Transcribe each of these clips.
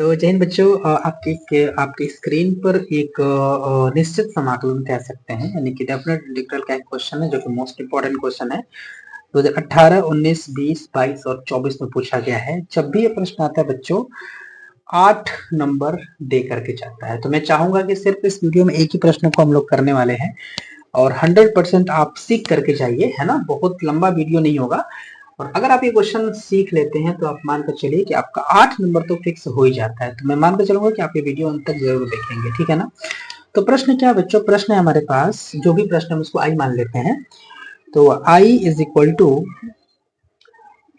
तो जय हिंद बच्चों, आपकी स्क्रीन पर एक निश्चित समाकलन कह सकते हैं, यानी कि डेफिनेट इंटीग्रल का एक क्वेश्चन है जो कि मोस्ट इंपॉर्टेंट क्वेश्चन है। 2018, 19, 20, 22 और 24 में पूछा गया है। जब भी ये प्रश्न आता है बच्चों, 8 नंबर दे करके जाता है। तो मैं चाहूंगा कि सिर्फ इस वीडियो में एक ही प्रश्न को हम लोग करने वाले हैं और 100% आप सीख करके जाइए, है ना। बहुत लंबा वीडियो नहीं होगा और अगर आप ये क्वेश्चन सीख लेते हैं तो आप मानकर चलिए कि आपका 8 नंबर तो फिक्स हो ही जाता है। तो मैं मानकर चलूंगा कि आप ये वीडियो अंत तक जरूर देखेंगे, ठीक है ना। तो प्रश्न क्या बच्चों, प्रश्न है हमारे पास, जो भी प्रश्न हम उसको आई मान लेते हैं। तो I is equal to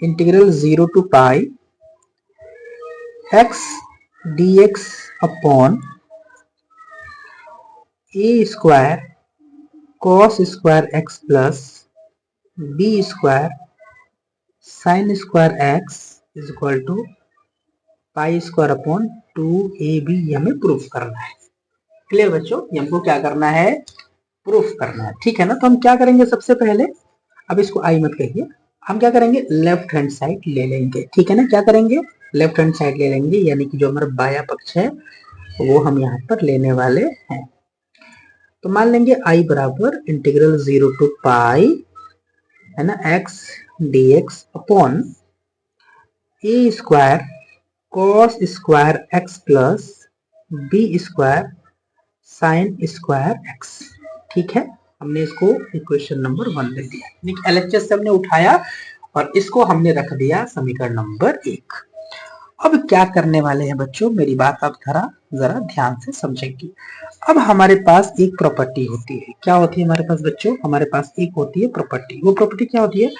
integral 0 to pi x D x upon A square cos square x plus B square sine square x is equal to pi square upon 2ab। ये हमें प्रूफ करना है। क्लियर बच्चों, ये हमको क्या करना है, प्रूफ करना है, ठीक है ना। तो हम क्या करेंगे सबसे पहले, अब इसको आई मत कहिए, हम क्या करेंगे, लेफ्ट हैंड साइड ले लेंगे, ठीक है ना। क्या करेंगे, लेफ्ट हैंड साइड ले लेंगे, यानी कि जो हमारा बाया पक्ष है वो हम यहाँ पर लेने वाले हैं। तो मान लेंगे आई बराबर इंटीग्रल 0 टू पाई, है ना, एक्स डी एक्स अपॉन ए square cos square x plus B square sine square x. ठीक है, हमने इसको इक्वेशन नंबर 1 दे दिया, एलएचएस से हमने उठाया और इसको हमने रख दिया समीकरण नंबर 1। अब क्या करने वाले हैं बच्चों, मेरी बात आप जरा ध्यान से समझेंगे। अब हमारे पास एक प्रॉपर्टी होती है, क्या होती है हमारे पास बच्चों, हमारे पास एक होती है प्रॉपर्टी। वो प्रॉपर्टी क्या होती है,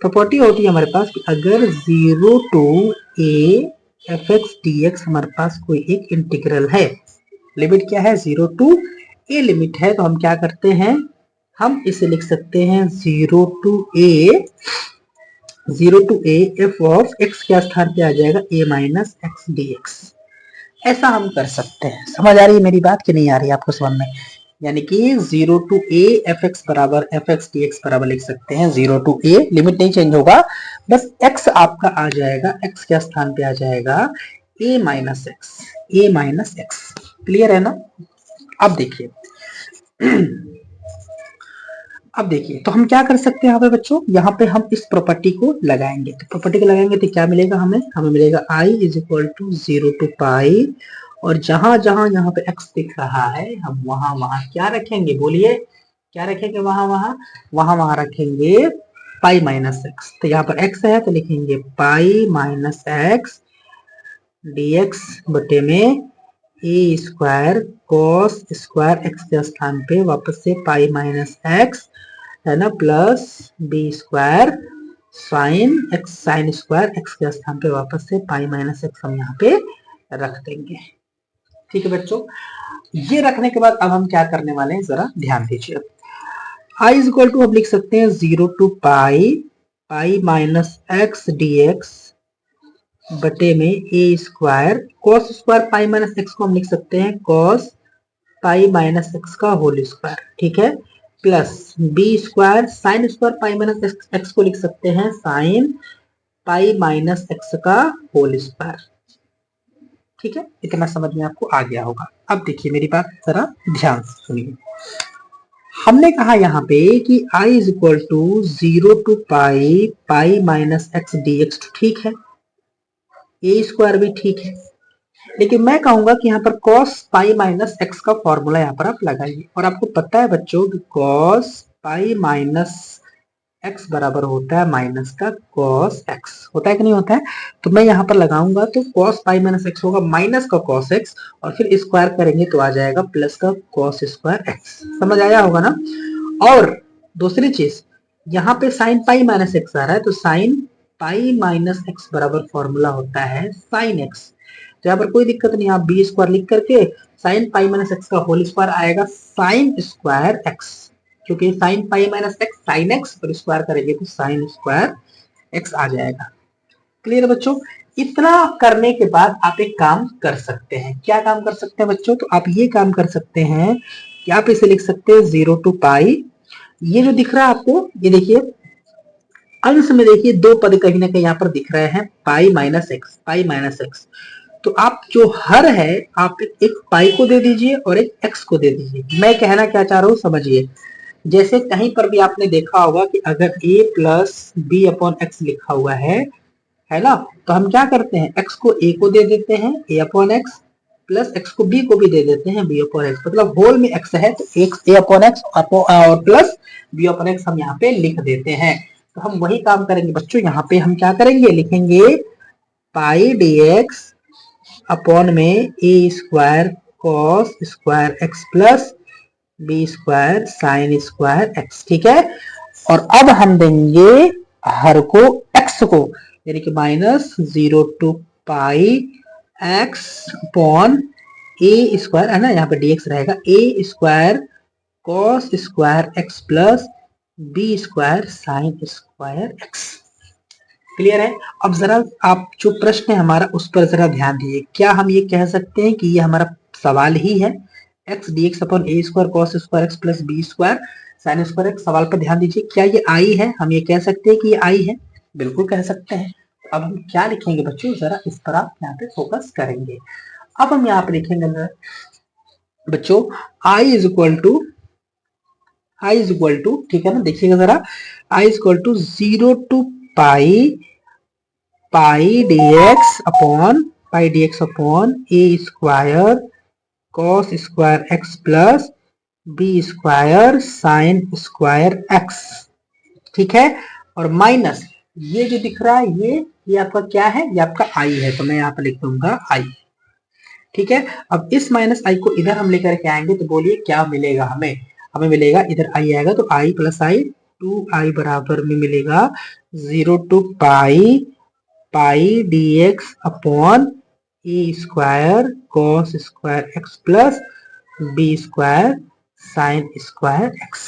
प्रॉपर्टी होती है हमारे पास कि अगर 0 टू a fx dx हमारे पास कोई एक इंटीग्रल है, लिमिट क्या है, 0 टू a लिमिट है, तो हम क्या करते हैं, हम इसे लिख सकते हैं 0 to a f of x क्या स्थान पे आ जाएगा, a minus x D X. ऐसा हम कर सकते हैं। समझ आ रही है मेरी बात कि नहीं आ रही है आपको समझ में, यानी कि 0 टू a एफ एक्स बराबर एफ एक्स डी एक्स बराबर लिख सकते हैं 0 टू a, लिमिट नहीं चेंज होगा, बस x आपका आ जाएगा, x के स्थान पे आ जाएगा a माइनस एक्स। क्लियर है ना। अब देखिए अब देखिए, तो हम क्या कर सकते हैं यहाँ पे बच्चों, यहाँ पे हम इस प्रॉपर्टी को लगाएंगे। तो प्रॉपर्टी को लगाएंगे तो क्या मिलेगा हमें मिलेगा i is equal to 0 to pi, और जहां जहां यहाँ पे x दिख रहा है हम वहां क्या रखेंगे, बोलिए क्या रखेंगे, वहां रखेंगे पाई माइनस एक्स। तो यहाँ पर x है तो लिखेंगे पाई माइनस एक्स dx बटे में a square cos square X के स्थान पे वापस से पाई माइनस एक्स, है ना, plus B square sine square X के स्थान पे वापस से पाई माइनस एक्स हम यहाँ पे रख देंगे। ठीक है बच्चों, ये रखने के बाद अब हम क्या करने वाले हैं, जरा ध्यान दीजिए। आई इज इक्वल टू हम लिख सकते हैं 0 to pi minus x D x बटे में a square cos square pi minus x को हम लिख सकते हैं कॉस पाई माइनस एक्स का होल स्क्वायर, ठीक है, plus B square sine square pi minus x को लिख सकते हैं साइन पाई माइनस एक्स का होल स्क्वायर। ठीक है, इतना समझ में आपको आ गया होगा। अब देखिए मेरी बात जरा ध्यान से सुनिए। हमने कहा यहाँ पे कि i is equal to 0 to pi minus x D x, ठीक है, ए स्क्वायर भी ठीक है, लेकिन मैं कहूंगा कि यहाँ पर cos पाई माइनस एक्स का फॉर्मूला यहाँ पर आप लगाइए। और आपको पता है बच्चों कि cos पाई माइनस एक्स बराबर होता है माइनस का cos एक्स, होता है कि नहीं होता है। तो मैं यहाँ पर लगाऊंगा तो cos पाई माइनस एक्स होगा माइनस का cos एक्स, और फिर स्क्वायर करेंगे तो आ जाएगा प्लस का cos स्क्वायर एक्स। समझ आया होगा ना। और दूसरी चीज, यहाँ पे साइन पाई माइनस एक्स आ रहा है, तो साइन पाई माइनस एक्स बराबर फॉर्मूला होता है साइन एक्स। तो यहाँ पर कोई दिक्कत नहीं, आप बी स्क्वायर लिख करके साइन पाई माइनस एक्स का होल स्क्वायर आएगा साइन स्क्वायर एक्स, क्योंकि sign pi minus x sine x, और स्क्वायर करेंगे तो साइन स्क्वायर एक्स आ जाएगा। क्लियर है बच्चों। इतना करने के बाद आप एक काम कर सकते हैं, क्या काम कर सकते हैं बच्चों, तो आप ये काम कर सकते हैं कि आप इसे लिख सकते हैं 0 टू पाई, ये जो दिख रहा है आपको, ये देखिए अंश में देखिए दो पद कहीं ना कहीं यहाँ पर दिख रहे हैं पाई माइनस एक्स, तो आप जो हर है आप एक पाई को दे दीजिए और एक एक्स को दे दीजिए। मैं कहना क्या चाह रहा हूँ समझिए, जैसे कहीं पर भी आपने देखा होगा कि अगर a plus B upon X लिखा हुआ है ना, तो हम क्या करते हैं, x को a को दे देते हैं a upon x, plus x को b को भी दे देते हैं b अपॉन एक्स, मतलब होल में x है तो a अपॉन एक्स और प्लस b अपॉन एक्स हम यहाँ पे लिख देते हैं। तो हम वही काम करेंगे बच्चों, यहाँ पे हम क्या करेंगे, लिखेंगे पाई dx अपॉन में a square cos square x plus B square sine square x. ठीक है, और अब हम देंगे हर को x को, यानी कि minus 0 to pi x upon A square, है ना, यहाँ पे dx रहेगा a square cos square x plus B square sine square x. Clear है? अब जरा आप जो प्रश्न है हमारा उस पर जरा ध्यान दीजिए। क्या हम ये कह सकते हैं कि ये हमारा सवाल ही है, एक्स डी एक्स अपॉन ए square cos square x plus B square sine square x. सवाल पर ध्यान दीजिए, क्या ये आई है? हम ये कह सकते हैं कि ये आई है, बिल्कुल कह सकते हैं। अब हम क्या लिखेंगे बच्चों, जरा इस पर आप यहाँ पे फोकस करेंगे। अब हम यहाँ पे लिखेंगे बच्चों आई इज इक्वल टू, ठीक है ना, देखिएगा जरा, I is equal to 0 to pi dx upon A square cos square x plus B square sine square x. ठीक है, और माइनस ये जो दिख रहा है ये आपका क्या है, ये आपका आई है, तो मैं यहाँ पर लिख दूंगा आई। ठीक है, अब इस माइनस आई को इधर हम लेकर के आएंगे तो बोलिए क्या मिलेगा हमें, हमें मिलेगा, इधर आई आएगा तो आई प्लस आई 2i बराबर में मिलेगा 0 to pi dx upon A square cos square x plus B square sine square x.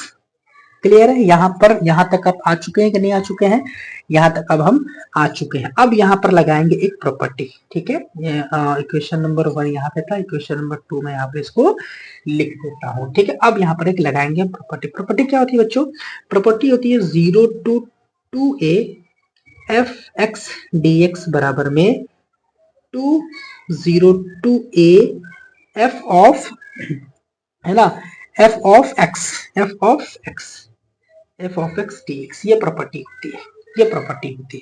Clear है? यहाँ तक आप आ चुके हैं कि नहीं आ चुके हैं? यहाँ तक अब हम आ चुके हैं। अब यहाँ पर लगाएंगे एक प्रॉपर्टी। ठीक है, इक्वेशन नंबर 1 यहाँ पे था, इक्वेशन नंबर 2 में यहाँ पे इसको लिख देता हूँ। ठीक है, अब यहाँ पर एक लगाएंगे प्रॉपर्टी। प्रॉपर्टी क्या होती है बच्चों? प्रॉपर्टी होती है 0 to 2a F x D x बराबर में 0 टू a एफ ऑफ, है ना, एफ ऑफ एक्स dx, ये प्रॉपर्टी होती है।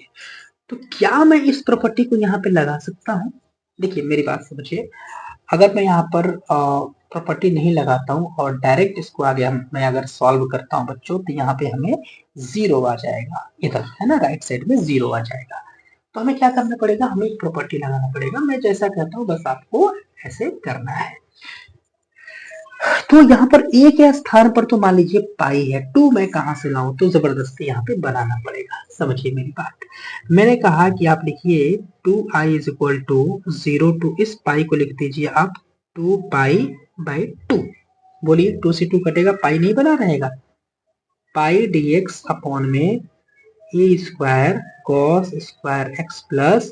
तो क्या मैं इस प्रॉपर्टी को यहाँ पे लगा सकता हूँ? देखिए मेरी बात समझिए, अगर मैं यहाँ पर प्रॉपर्टी नहीं लगाता हूँ और डायरेक्ट इसको आगे मैं अगर सॉल्व करता हूँ बच्चों, तो यहाँ पे हमें 0 आ जाएगा, इधर है ना, राइट साइड में 0 आ जाएगा। तो हमें क्या करना पड़ेगा, हमें एक प्रॉपर्टी लगाना पड़ेगा। मैं जैसा कहता हूँ बस आपको ऐसे करना है। तो यहाँ पर a के स्थान पर तो मान लीजिए पाई है, 2 मैं कहां से लाऊं, तो जबरदस्ती यहाँ पे बनाना पड़ेगा। समझिए मेरी बात, मैंने कहा कि आप लिखिए 2i is equal to 0 to, इस पाई को लिख दीजिए आप 2 पाई बाई 2। बोलिए 2 से 2 कटेगा, पाई नहीं बना रहेगा, पाई dx अपॉन में a square cos square x plus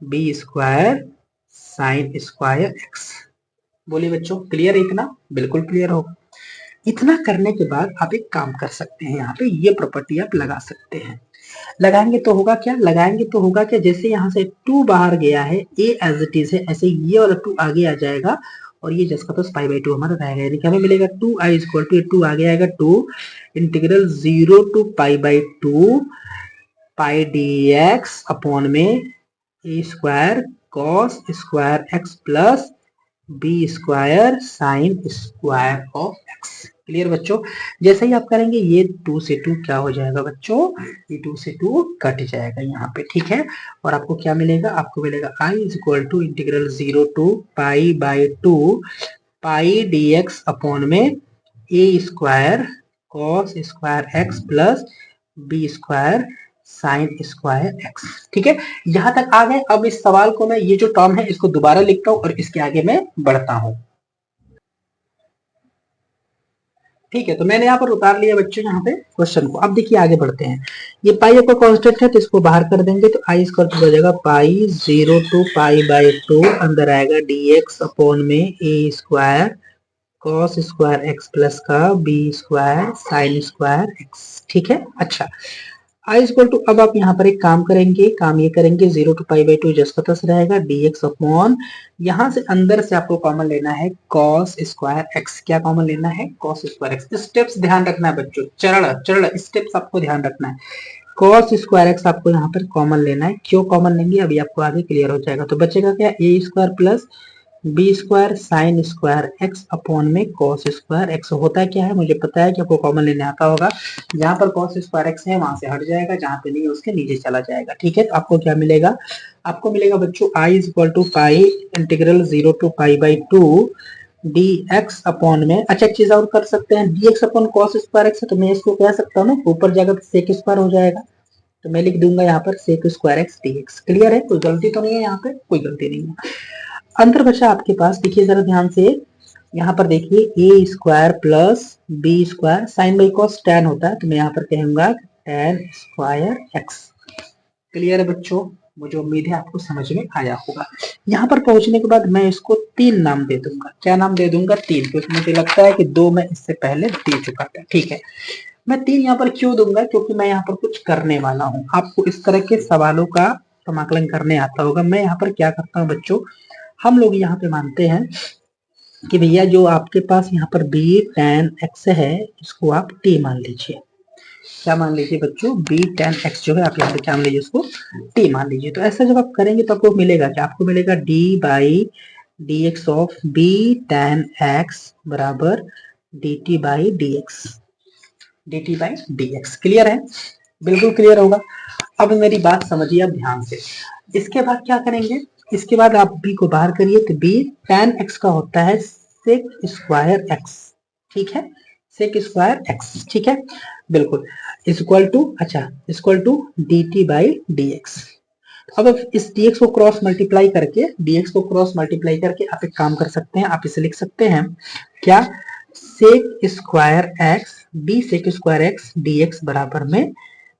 B square sine square x. बोलिए बच्चों क्लियर है इतना? बिल्कुल क्लियर हो। इतना करने के बाद आप एक काम कर सकते हैं, यहाँ पे ये प्रॉपर्टी आप लगा सकते हैं। लगाएंगे तो होगा क्या, जैसे यहाँ से 2 बाहर गया है, a एज इट इज है, ऐसे ये वाला 2 आगे आ जाएगा और ये जैसा तो पाई बाई 2 हमारा रहेगा, यानी कि हमें मिलेगा 2i इक्वल टू 2 आगे आएगा 2 integral 0 to pi by 2 pi dx upon में a square cos square x plus B square sine square of x. Clear बच्चों? जैसे ही आप करेंगे ये 2 से 2 क्या हो जाएगा बच्चों, ये 2 से 2 कट जाएगा यहाँ पे। ठीक है, और आपको क्या मिलेगा, आपको मिलेगा i is equal to integral 0 to pi by 2 pi dx upon में a square cos square x plus B square sine square x. ठीक है, यहां तक आ गए। अब इस सवाल को मैं, ये जो टर्म है इसको दोबारा लिखता हूं और इसके आगे मैं बढ़ता हूं। ठीक है, तो मैंने यहाँ पर उतार लिया बच्चों यहाँ पे क्वेश्चन को। अब देखिए आगे बढ़ते हैं। ये पाई आपका कांस्टेंट है तो इसको बाहर कर देंगे, तो आई स्क्वायर हो जाएगा पाई 0 टू पाई बाई 2, अंदर आएगा dx अपॉन में a square cos square x plus का B square sine square x. ठीक है, अच्छा आई इज इक्वल टू, अब आप यहाँ पर एक काम करेंगे, काम ये करेंगे 0 to पाई बाई 2 जस्ट का तस रहेगा dx अपॉन, यहाँ से अंदर से आपको कॉमन लेना है cos स्क्वायर x। क्या कॉमन लेना है? cos square x। स्टेप्स ध्यान रखना है बच्चों, चरण चरण स्टेप्स आपको ध्यान रखना है। cos स्क्वायर x आपको यहाँ पर कॉमन लेना है। क्यों कॉमन लेंगे अभी आपको आगे क्लियर हो जाएगा। तो बचेगा क्या? A square plus B square sine square x upon में कॉस स्क्वायर एक्स। होता है क्या है मुझे पता है कि आपको कॉमन लेने आता होगा। जहां पर कॉस स्क्वायर एक्स है वहां से हट जाएगा, जहां पे नहीं है उसके नीचे चला जाएगा। ठीक है, तो आपको क्या मिलेगा? आपको मिलेगा बच्चों I is equal to pi integral 0 to pi by 2 dx upon में, अच्छा एक चीज और कर सकते हैं, dx upon cos square x है तो मैं इसको कह सकता हूँ ना, ऊपर जाकर सेक स्क्वायर हो जाएगा, तो मैं लिख दूंगा यहाँ पर sec square X dx। Clear है? कोई गलती तो नहीं है यहाँ पे? कोई गलती नहीं है। अंतर बचा आपके पास, देखिए जरा ध्यान से, यहाँ पर देखिए a square plus B square sine by cos tan होता है, तो मैं यहाँ पर कहूंगा टैन स्क्वायर एक्स। क्लियर है बच्चों? मुझे उम्मीद है आपको समझ में आया होगा। यहाँ पर पहुंचने के बाद मैं इसको 3 नाम दे दूंगा। क्या नाम दे दूंगा? 3, क्योंकि मुझे लगता है कि 2 मैं इससे पहले दे चुका था। ठीक है, मैं 3 यहाँ पर क्यों दूंगा? क्योंकि मैं यहाँ पर कुछ करने वाला हूँ। आपको इस तरह के सवालों का समाकलन करने आता होगा। मैं यहाँ पर क्या करता हूँ बच्चों, हम लोग यहाँ पे मानते हैं कि भैया जो आपके पास यहाँ पर b tan x है, इसको आप t मान लीजिए। क्या मान लीजिए बच्चों? b tan x जो है आप यहाँ पे क्या मान लीजिए? उसको t मान लीजिए। तो ऐसा जब आप करेंगे तो आपको मिलेगा क्या? आपको मिलेगा d by D x of b tan x बराबर dt by dx, dt by dx। Clear है? बिल्कुल क्लियर होगा। अब मेरी बात समझिए आप ध्यान से। इसके बाद क्या करेंगे? इसके बाद आप b को बाहर करिए, तो b tan x का होता है sec स्क्वायर x। ठीक है, sec स्क्वायर x। ठीक है, बिल्कुल इक्वल टू, अच्छा equal to dt by dx। अब इस dx को क्रॉस मल्टीप्लाई करके, dx को क्रॉस मल्टीप्लाई करके आप एक काम कर सकते हैं, आप इसे लिख सकते हैं क्या? sec square x b sec square x dx बराबर में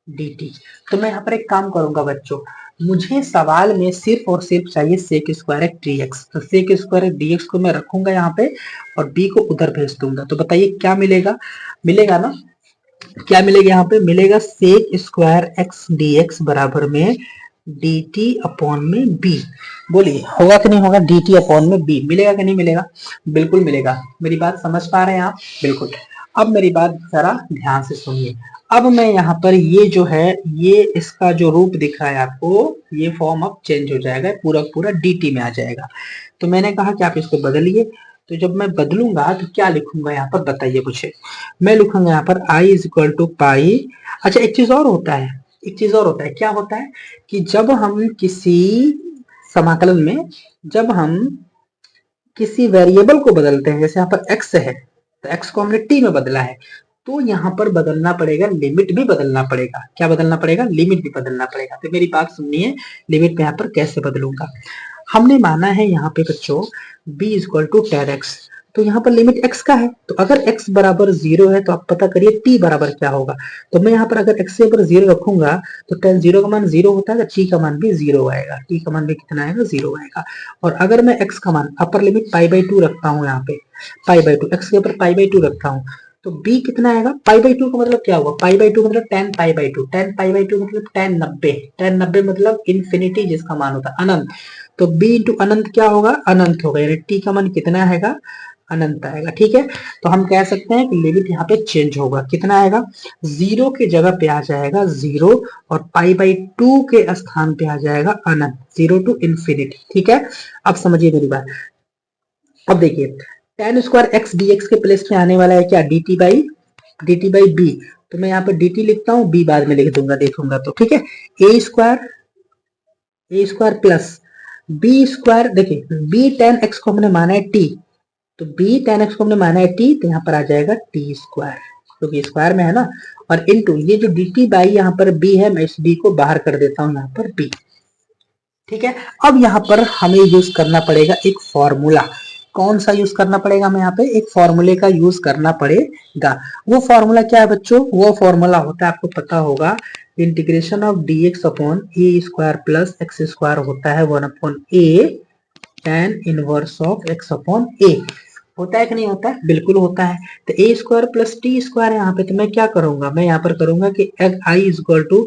dt। तो मैं यहाँ पर एक काम करूंगा बच्चों, मुझे सवाल में सिर्फ और सिर्फ चाहिए sec स्क्वायर एक्स dx। तो sec स्क्वायर dx को मैं रखूंगा यहाँ पे और b को उधर भेज दूंगा। तो बताइए क्या मिलेगा? मिलेगा ना? क्या मिलेगा? यहाँ पे मिलेगा sec स्क्वायर एक्स dx बराबर में dt अपॉन में b। बोलिए होगा कि नहीं होगा? dt अपॉन में b मिलेगा कि नहीं मिलेगा? बिल्कुल मिलेगा। मेरी बात समझ पा रहे हैं आप? बिल्कुल। अब मेरी बात जरा ध्यान से सुनिए। अब मैं यहाँ पर ये जो है, ये इसका जो रूप दिख रहा है आपको, ये फॉर्म अब चेंज हो जाएगा, पूरा पूरा dt में आ जाएगा। तो मैंने कहा कि आप इसको बदलिए। तो जब मैं बदलूंगा तो क्या लिखूंगा यहाँ पर बताइए मुझे? मैं लिखूंगा यहाँ पर i इज इक्वल टू पाई। अच्छा एक चीज और होता है, एक चीज और होता है। क्या होता है कि जब हम किसी समाकलन में, जब हम किसी वेरिएबल को बदलते हैं, जैसे यहाँ पर x है तो x को हमने t में बदला है, तो यहाँ पर बदलना पड़ेगा, लिमिट भी बदलना पड़ेगा। क्या बदलना पड़ेगा? लिमिट भी बदलना पड़ेगा। तो मेरी बात सुनिए, लिमिट में यहाँ पर कैसे बदलूंगा। हमने माना है यहाँ पे बच्चों b equal to ten X, तो यहाँ पर लिमिट x का है, तो अगर x बराबर 0 है तो आप पता करिए t बराबर क्या होगा। तो मैं यहाँ पर अगर x से ऊपर 0 रखूंगा तो tan 0 का मान 0 होता है, तो t का मान भी 0 आएगा। t का मान भी कितना आएगा? 0 आएगा। और अगर मैं x का मान अपर लिमिट पाई बाई 2 रखता हूँ, यहाँ पे पाई बाई 2, x के ऊपर पाई बाई 2 रखता हूँ, तो b कितना आएगा? पाई बाई 2 का मतलब क्या हुआ? पाई बाई 2 मतलब tan pi by 2, tan pi by 2 मतलब tan 90, tan 90 मतलब इन्फिनिटी, जिसका मान होता है अनंत। तो b इंटू अनंत क्या होगा? अनंत होगा, यानी t का मान कितना आएगा? अनंत आएगा। ठीक है, तो हम कह सकते हैं कि लिमिट यहाँ पे चेंज होगा। कितना आएगा? 0 के जगह पे आ जाएगा 0 और पाई बाई 2 के स्थान पे आ जाएगा अनंत, 0 टू इन्फिनिटी। ठीक है, अब समझिए मेरी बात। अब देखिए tan स्क्वायर एक्स dx के प्लेस में आने वाला है क्या? dt by b। तो मैं यहाँ पर dt लिखता हूँ, b बाद में लिख दूंगा, देखूंगा तो। ठीक है, ए स्क्वायर प्लस बी स्क्वायर, देखिए b tan x को हमने माना है t, तो b tan x को हमने माना है t, तो यहाँ पर आ जाएगा t स्क्वायर, क्योंकि स्क्वायर में है ना, और इनटू ये जो dt बाई यहाँ पर b है, मैं इस b को बाहर कर देता हूँ यहाँ पर b। ठीक है, अब यहाँ पर हमें यूज करना पड़ेगा एक फॉर्मूला। कौन सा यूज करना पड़ेगा? हमें यहाँ पे एक फॉर्मूले का यूज करना पड़ेगा। वो फॉर्मूला क्या है बच्चों? वो फॉर्मूला होता है, आपको पता होगा, integration of dx upon A square plus x square होता है 1 upon a tan inverse of x upon a. होता है कि नहीं होता है? बिल्कुल होता है। तो ए स्क्वायर प्लस टी स्क्वायर यहाँ पे, तो मैं क्या करूंगा, मैं यहाँ पर करूंगा कि I is equal to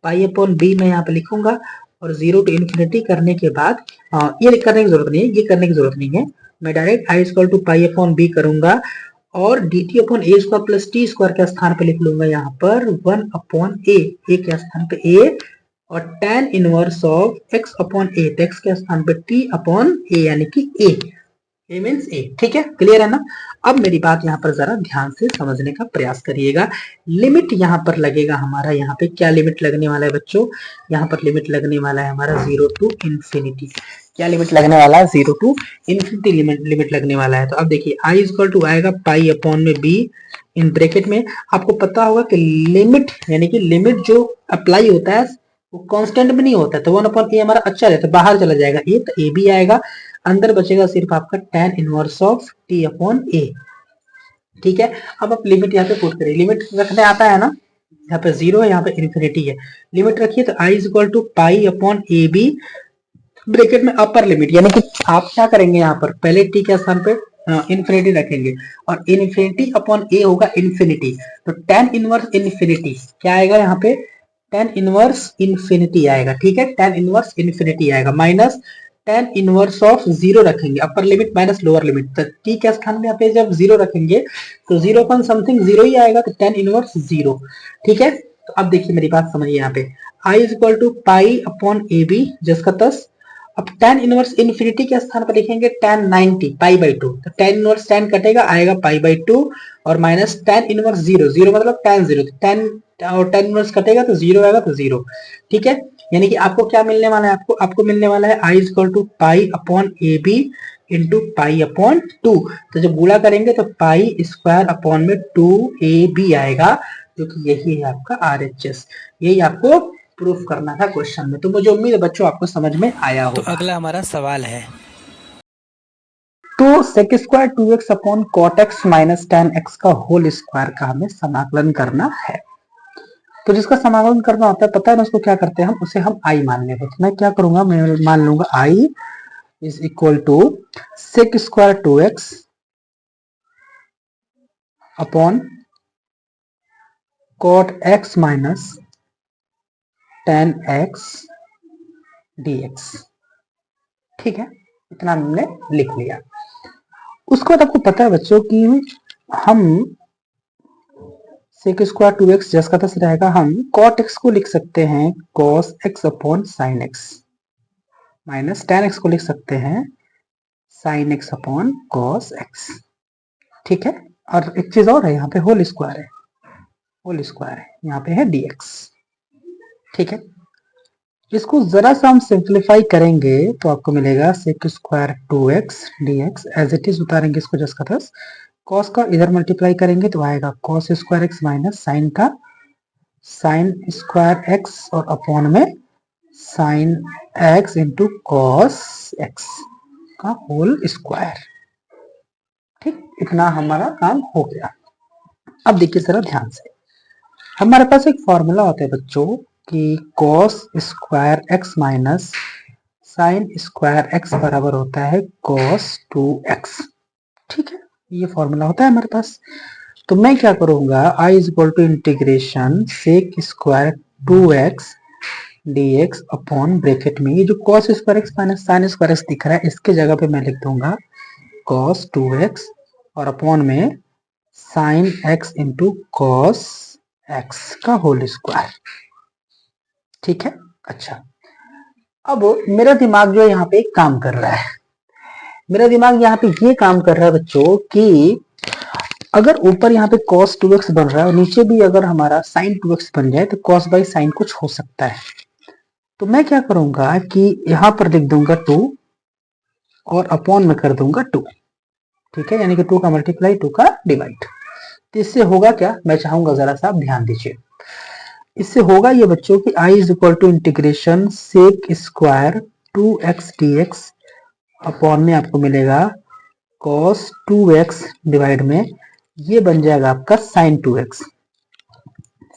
pi upon b मैं यहाँ पे लिखूंगा, और 0 टू इन्फिनिटी करने के बाद ये करने की जरूरत नहीं है, ये करने की जरूरत नहीं है, मैं direct I is equal to pi upon B करूंगा, और डी टी अपॉन ए स्क्वायर प्लस टी स्क्वायर के स्थान पे लिख लूंगा यहाँ पर 1 अपॉन ए के स्थान पे ए, और tan inverse of x upon A, x के स्थान पे t अपॉन ए यानी कि ए मीन्स ए। ठीक है, क्लियर है ना? अब मेरी बात यहाँ पर जरा ध्यान से समझने का प्रयास करिएगा। लिमिट यहाँ पर लगेगा हमारा, यहाँ पे क्या लिमिट लगने वाला है बच्चों, यहाँ पर लिमिट लगने वाला है हमारा 0 टू इन्फिनिटी। क्या लिमिट लगने वाला है? 0 टू इन्फिनिटी लिमिट लगने वाला है। तो अब देखिए आई इक्वल टू आएगा पाई अपॉन में बी, इन ब्रैकेट में आपको पता होगा कि लिमिट यानी कि लिमिट जो अप्लाई होता है वो कांस्टेंट में नहीं होता है, तो 1 अपॉन ए हमारा अच्छा रहता है, बाहर चला जाएगा ए, तो ए भी आएगा, अंदर बचेगा सिर्फ आपका tan inverse of t upon a. ठीक है, अब आप लिमिट यहाँ पे पुट करिए, लिमिट रखने आता है ना, यहाँ पे 0 है, यहाँ पे इन्फिनिटी है, लिमिट रखिए, तो i is equal to pi upon A B bracket में अपर लिमिट, यानी कि आप क्या करेंगे यहाँ पर पहले t के स्थान पे इन्फिनिटी रखेंगे, और इन्फिनिटी अपॉन ए होगा इन्फिनिटी, तो tan इनवर्स इन्फिनिटी क्या आएगा यहाँ पे, tan इनवर्स इन्फिनिटी आएगा। ठीक है, tan इनवर्स इन्फिनिटी आएगा, माइनस tan इनवर्स ऑफ 0 रखेंगे, अपर लिमिट माइनस लोअर लिमिट, तो t के स्थान में यहाँ पे जब 0 रखेंगे तो 0 अपॉन समथिंग 0 ही आएगा, तो tan इनवर्स 0। ठीक है, तो अब देखिए मेरी बात समझिए, यहाँ पे i is equal to pi upon A B जिसका 10, अब tan इनवर्स इन्फिनिटी के स्थान पर लिखेंगे tan 90 पाई बाई 2, तो tan इनवर्स tan कटेगा आएगा पाई बाई 2, और माइनस tan इनवर्स 0, 0 मतलब tan 0, तो tan और tan इनवर्स कटेगा तो 0 आएगा, तो 0। ठीक है, यानी कि आपको क्या मिलने वाला है, आपको मिलने वाला है I is equal to pi upon A b into pi upon 2, तो जब गुणा करेंगे तो पाई स्क्वायर अपॉन में 2 ए बी आएगा, जो कि यही है आपका आर एच एस। यही आपको प्रूफ करना था क्वेश्चन में, तो मुझे उम्मीद है बच्चों आपको समझ में आया होगा। तो अगला हमारा सवाल है, तो sec square 2x upon cot x minus ten X का होल स्क्वायर का हमें समाकलन करना है। तो जिसका समाकलन करना होता है पता है ना, उसको क्या करते हैं हम, उसे हम आई मान लेते हैं। तो मैं क्या करूंगा, मैं मान लूंगा I is equal to sec square 2x upon cot x minus ten x dx। ठीक है, इतना हमने लिख लिया। उसके बाद आपको पता है बच्चों कि हम सेक स्क्वायर 2x जिसका दस रहेगा, हम cot x को लिख सकते हैं cos x upon sine x, minus tan x को लिख सकते हैं sin x upon cos x। ठीक है, और एक चीज और है, यहाँ पे होल स्क्वायर है, होल स्क्वायर है, यहाँ पे है dx। ठीक है, इसको जरा सा हम सिंप्लीफाई करेंगे तो आपको मिलेगा sec square 2x dx, as it is उतारेंगे इसको जस का तस, cos का इधर मल्टीप्लाई करेंगे तो आएगा cos square x minus sine का साइन स्क्वायर x, और अपॉन में sine x into cos x का होल स्क्वायर। ठीक, इतना हमारा काम हो गया। अब देखिए जरा ध्यान से, हमारे पास एक फॉर्मूला होता है बच्चों कि cos square x minus sine square x बराबर होता है cos 2x। ठीक है, ये फॉर्मूला होता है हमारे पास। तो मैं क्या करूंगा, i is equal to integration sec square 2x dx upon bracket में ये जो cos square x minus sine square x दिख रहा है इसके जगह पे मैं लिख दूंगा cos 2x, और अपॉन में sine x into cos x का होल स्क्वायर। ठीक है, अच्छा अब मेरा दिमाग जो यहाँ पे काम कर रहा है, मेरा दिमाग यहाँ पे ये काम कर रहा है बच्चों कि अगर ऊपर यहाँ पे cos 2x बन रहा है और नीचे भी अगर हमारा sin 2x बन जाए तो cos बाई साइन कुछ हो सकता है। तो मैं क्या करूंगा कि यहाँ पर लिख दूंगा 2 और अपॉन में कर दूंगा 2। ठीक है, यानी कि 2 का मल्टीप्लाई 2 का डिवाइड। तो इससे होगा क्या, मैं चाहूंगा जरा सा आप ध्यान दीजिए, इससे होगा ये बच्चों की i is equal to integration sec square 2x dx upon में आपको मिलेगा cos 2x डिवाइड में ये बन जाएगा आपका sin 2x,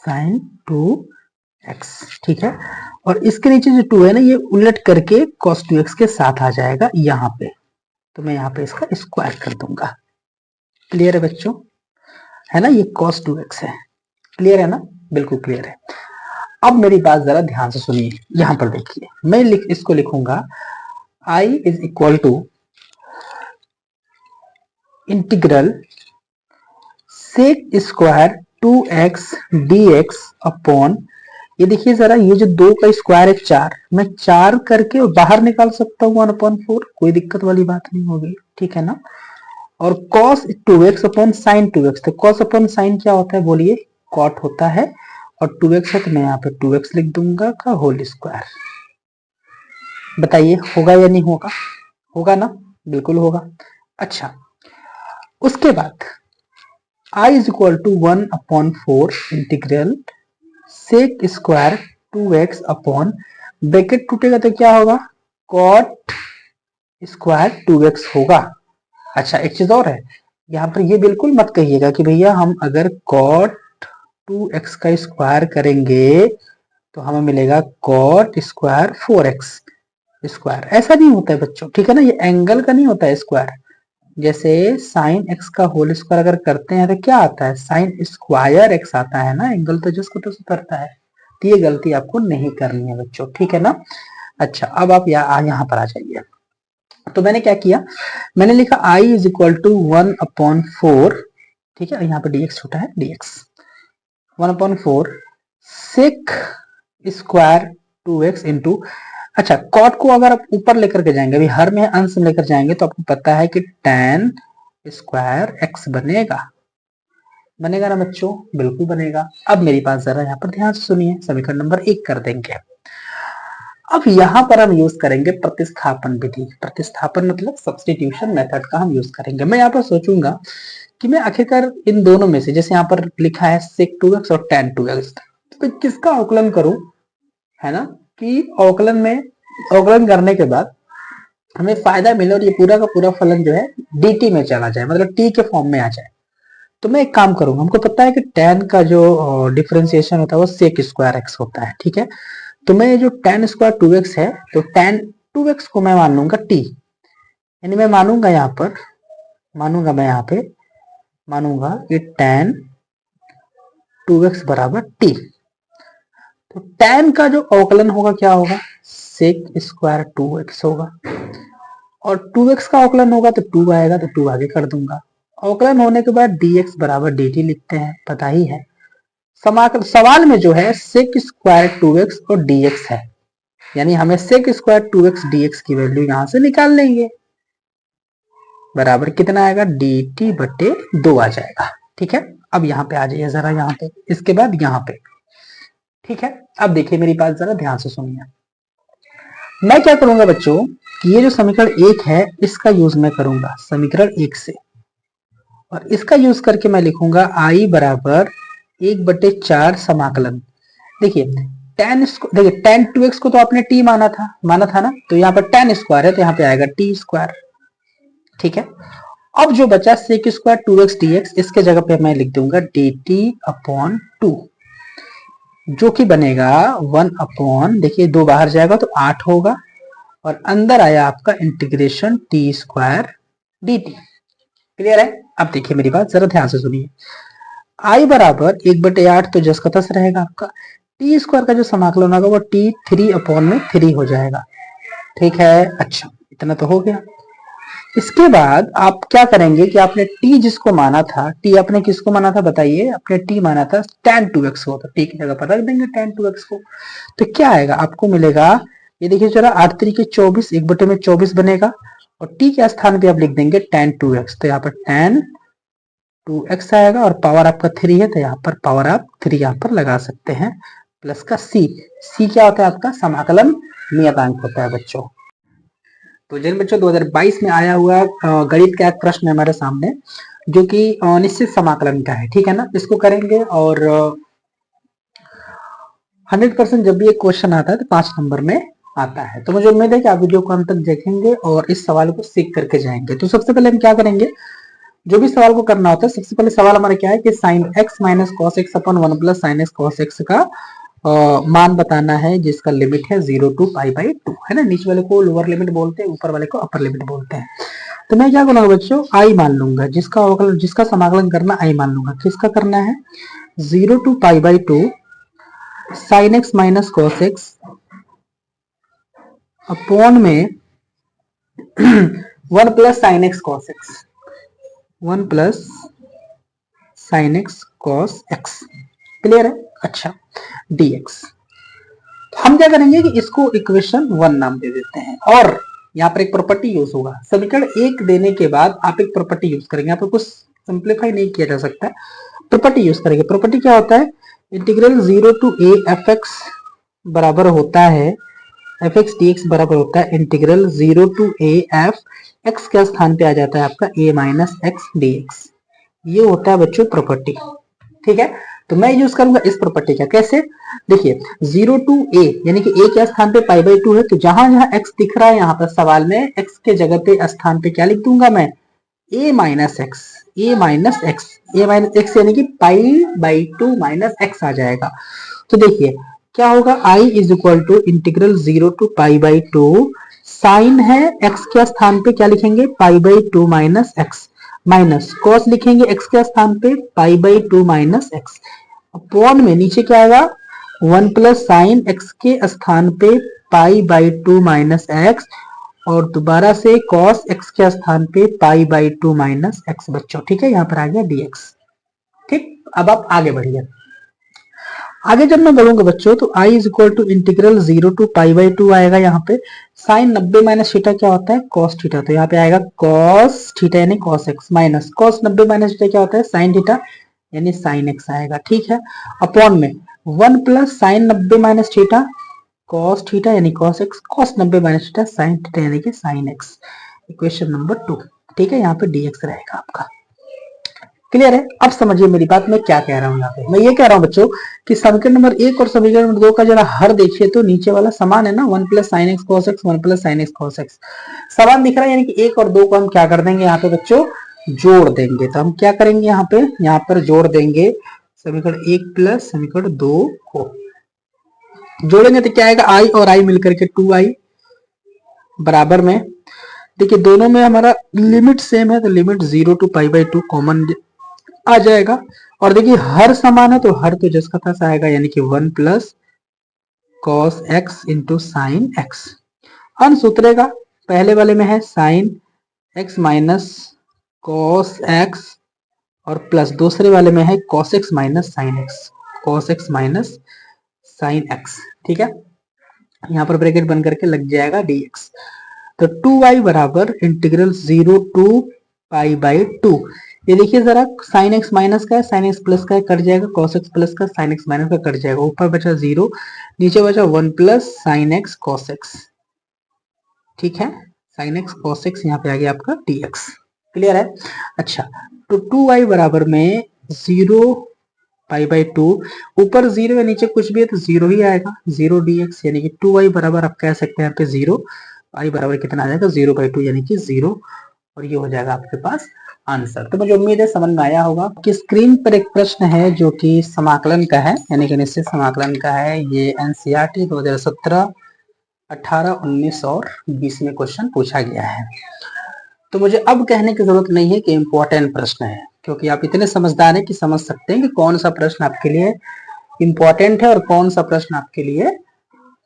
sin 2x। ठीक है, और इसके नीचे जो 2 है ना ये उलट करके cos 2x के साथ आ जाएगा यहाँ पे, तो मैं यहाँ पे इसका स्क्वायर कर दूंगा। क्लियर है बच्चों, है ना, ये cos 2x है, क्लियर है ना, बिल्कुल क्लियर है। अब मेरी बात जरा ध्यान से सुनिए, यहां पर देखिए, मैं इसको लिखूंगा I is equal to integral sec square 2x dx upon, ये देखिए जरा, ये जो 2 का स्क्वायर है 4, मैं 4 करके बाहर निकाल सकता हूँ 1/4, कोई दिक्कत वाली बात नहीं होगी, ठीक है ना। और cos 2x upon sin 2x, तो cos अपॉन sin क्या होता है बोलिए, cot होता है, और 2x है तो मैं यहाँ पे 2x लिख दूंगा का होल स्क्वायर। बताइए होगा या नहीं होगा, होगा ना, बिल्कुल होगा। अच्छा, उसके बाद I is equal to 1/4 integral sec square 2x upon, bracket टूटेगा तो क्या होगा, cot स्क्वायर 2x होगा। अच्छा, एक चीज और है, यहाँ पर ये बिल्कुल मत कहिएगा कि भैया हम अगर cot 2x का स्क्वायर करेंगे तो हमें मिलेगा cot स्क्वायर 4x स्क्वायर, ऐसा नहीं होता है बच्चों, ठीक है ना, ये एंगल का नहीं होता है स्क्वायर। जैसे साइन x का होल स्क्वायर अगर करते हैं तो क्या आता है, साइन स्क्वायर x आता है ना, एंगल तो जिसको तो उतरता है, तो ये गलती आपको नहीं करनी है बच्चों, ठीक है ना। अच्छा, अब आप यहाँ पर आ जाइए, तो मैंने क्या किया, मैंने लिखा I इज इक्वल टू 1/4, ठीक है, यहाँ पे dx छोटा है, dx 1/4 sec square 2x into, अच्छा कॉट को अगर आप ऊपर लेकर के जाएंगे, अभी हर में अंश में लेकर जाएंगे तो आपको पता है कि tan स्क्वायर x बनेगा, बनेगा ना बच्चों, बिल्कुल बनेगा। अब मेरी बात जरा यहाँ पर ध्यान से सुनिए, समीकरण नंबर 1 कर देंगे। अब यहाँ पर हम यूज करेंगे प्रतिस्थापन विधि, प्रतिस्थापन मतलब सब्स्टिट्यूशन मेथड का हम यूज करेंगे। मैं यहाँ पर सोचूंगा कि मैं आखिरकार इन दोनों में से, जैसे यहाँ पर लिखा है sec 2x और tan 2x, तो किसका अवकलन करूं, है ना, कि अवकलन में, अवकलन करने के बाद हमें फायदा मिले और ये पूरा का पूरा फलन जो है dt में चला जाए, मतलब t के फॉर्म में आ जाए। तो मैं एक काम करूंगा, हमको पता है कि tan का जो डिफरेंशिएशन होता है वो sec स्क्वायर x होता है, ठीक है, तो मैं जो tan स्क्वायर 2x है, तो tan 2x को मैं मान लूंगा t, यानी मैं मानूंगा यहाँ पर, मानूंगा मैं यहाँ पे मानूंगा कि tan 2x बराबर t, तो tan का जो अवकलन होगा क्या होगा, sec स्क्वायर 2x होगा, और 2x का अवकलन होगा तो 2 आएगा, तो 2 आगे कर दूंगा। अवकलन होने के बाद dx बराबर dt लिखते हैं, पता ही है। सवाल में जो है sec स्क्वायर 2x और dx है, यानी हमें sec स्क्वायर 2x dx की वैल्यू यहां से निकाल लेंगे, बराबर कितना आएगा, dt बटे 2 आ जाएगा, ठीक है। अब यहाँ पे आ जाइए जरा, यहाँ पे, इसके बाद यहाँ पे, ठीक है। अब देखिए मेरी बात जरा ध्यान से सुनिए, मैं क्या करूंगा बच्चों, ये जो समीकरण 1 है इसका यूज मैं करूंगा समीकरण 1 से, और इसका यूज करके मैं लिखूंगा I बराबर 1/4 समाकलन। देखिए देखिए tan 2x को तो आपने t माना था ना, तो यहाँ पर tan स्क्वायर है तो यहाँ पे आएगा t स्क्वायर, ठीक है। अब जो बचा sec स्क्वायर 2x dx, इसके जगह पे मैं लिख दूंगा dt/2, जो कि बनेगा 1/, देखिए 2 बाहर जाएगा तो 8 होगा, और अंदर आया आपका integration t square dt, clear है। अब देखिए मेरी बात जरा ध्यान से सुनिए, I बराबर 1/8 तो जस का तस रहेगा आपका, टी स्क्वायर का जो समाकलन होगा वो t 3/3 हो जाएगा, ठीक है। अच्छा, इतना तो हो गया। इसके बाद आप क्या करेंगे कि आपने t जिसको माना था, t आपने किसको माना था बताइए, आपने t माना था tan 2x को, तो t की जगह पर रख देंगे tan 2x को, तो क्या आएगा आपको मिलेगा, ये देखिए जरा 8 3 24, 1/24 बनेगा, और t के स्थान पे आप लिख देंगे tan 2x, तो यहाँ पर tan 2x आएगा, और पावर आपका 3 है तो यहाँ पर पावर आप 3 यहाँ पर लगा सकते हैं, प्लस का c क्या होता है आपका समाकलन नियतांक होता है बच्चों। तो जिन बच्चों 2022 में आया हुआ गणित का एक प्रश्न है हमारे सामने, जो कि निश्चित समाकलन का है, ठीक है ना, इसको करेंगे, और 100% जब भी एक क्वेश्चन आता है तो 5 नंबर में आता है। तो मुझे उम्मीद है कि आप वीडियो को अंत तक देखेंगे और इस सवाल को सीख करके जाएंगे। तो सबसे पहले हम क्या करेंगे, जो भी सवाल को करना होता है, सबसे पहले सवाल हमारा क्या है कि sin x minus cos x upon 1 plus sine x cos x का मान बताना है, जिसका लिमिट है 0 to π/2, है ना, नीचे वाले को लोअर लिमिट बोलते हैं, ऊपर वाले को अपर लिमिट बोलते हैं। तो मैं क्या करूंगा बच्चों, आई मान लूंगा, जिसका समाकलन करना आई मान लूंगा। किसका करना है, 0 to pi by 2 sign x minus cos x upon में 1 plus sine x cos x, 1 plus sine x cos x. Clear है? अच्छा, dx हम क्या करेंगे कि इसको इक्वेशन 1 नाम दे देते हैं, और यहाँ पर एक प्रॉपर्टी यूज होगा। समीकरण 1 देने के बाद आप एक प्रॉपर्टी यूज करेंगे, यहाँ पर कुछ सिंप्लीफाई नहीं किया जा सकता है, प्रॉपर्टी यूज करेंगे। प्रॉपर्टी क्या होता है, इंटीग्रल 0 to a fx बराबर होता है, fx dx बराबर होता है integral 0 to a f x के स्थान पे आ जाता है आपका a माइनस एक्स dx। ये होता है बच्चों प्रॉपर्टी। ठीक है, तो मैं यूज करूंगा इस प्रॉपर्टी का। कैसे, देखिए 0 to a यानी कि a के स्थान पे पाई बाई 2 है, तो जहां जहां x दिख रहा है यहाँ पर सवाल में, x के जगह पे स्थान पे क्या लिख दूंगा मैं, a minus X, a minus X, a minus X यानी कि पाई बाई 2 माइनस एक्स आ जाएगा। तो देखिए क्या होगा, i is equal to integral 0 to pi by 2 sine है x के स्थान पे क्या लिखेंगे, pi by 2 minus X, minus cos लिखेंगे x के स्थान पे pi by 2 minus X, upon में नीचे क्या आएगा, 1 प्लस साइन x के स्थान पे पाई बाई 2 माइनस एक्स, और दोबारा से cos x के स्थान पे पाई बाई 2 माइनस एक्स बच्चों। ठीक है, यहाँ पर आ गया dx। ठीक, अब आप आगे बढ़िए। आगे जब मैं बढ़ूंगा बच्चों तो i is equal to integral 0 to pi by 2 आएगा। यहाँ पे साइन 90 माइनस थीटा क्या होता है, cos थीटा, तो यहाँ पे आएगा cos थीटा यानी cos x, minus cos 90 minus theta क्या होता है, sin थीटा यानी sin x आएगा। ठीक है, अपॉन में 1 plus sine 90 minus theta cos theta यानी cos x, cos 90 minus theta sin theta यानी कि sin x। Equation number 2। ठीक है, यहाँ पे dx रहेगा आपका। क्लियर है? अब समझिए मेरी बात, मैं क्या कह रहा हूँ यहाँ पे। मैं ये कह रहा हूँ बच्चों कि समीकरण नंबर 1 और समीकरण नंबर 2 का जरा हर देखिए तो नीचे वाला समान है ना, 1 plus sine x cos x, 1 plus sine x cos x समान दिख रहा है, यानी कि 1 और 2 को हम क्या कर देंगे यहाँ पे बच्चों, जोड़ देंगे। तो हम क्या करेंगे यहाँ पर जोड़ देंगे समीकरण 1 प्लस समीकरण 2 को जोड़ेंगे तो क्या आएगा, आई और आई मिलकर के 2i बराबर में, देखिए दोनों में हमारा लिमिट सेम है तो limit 0 to pi by 2 common आ जाएगा, और देखिए हर समान है तो हर तो जिसका था आएगा, यानी कि 1 plus cos x into sine x. अंश उतरेगा, पहले वाले में है sign x minus cos x, और प्लस दूसरे वाले में है cos x minus sign x, cos x minus sine x. ठीक है, यहाँ पर ब्रैकेट बन करके लग जाएगा dx। तो 2y बराबर इंटीग्रल 0 to पाई बाई 2, ये देखिए जरा साइन एक्स माइनस का है, साइन एक्स प्लस का है, कट जाएगा, कॉस एक्स प्लस का, साइन एक्स माइनस का कट जाएगा, ऊपर बचा 0, नीचे बचा 1 plus sine x cos x. ठीक है, साइन एक्स कॉस एक्स यहाँ पे आ गया आपका dx। क्लियर है? अच्छा, तो 2y बराबर में 0 पाई बाई 2, ऊपर 0 है नीचे कुछ भी है तो 0 ही आएगा, 0 dx, यानी कि 2y बराबर आप कह सकते हैं यहाँ पे 0, y बराबर कितना आ जाएगा 0 बाई 2 यानी कि 0, और ये हो जाएगा आपके पास आंसर। तो मुझे उम्मीद है समझ में आया होगा कि स्क्रीन पर एक प्रश्न है जो कि समाकलन का है, यानी कि निश्चित समाकलन का है। ये एनसीईआरटी 2017, 18, 19 और 20 में क्वेश्चन पूछा गया है। तो मुझे अब कहने की जरूरत नहीं है कि इम्पोर्टेंट प्रश्न है, क्योंकि आप इतने समझदार हैं कि समझ सकते हैं कि कौन सा प्रश्न आपके लिए इम्पोर्टेंट है और कौन सा प्रश्न आपके लिए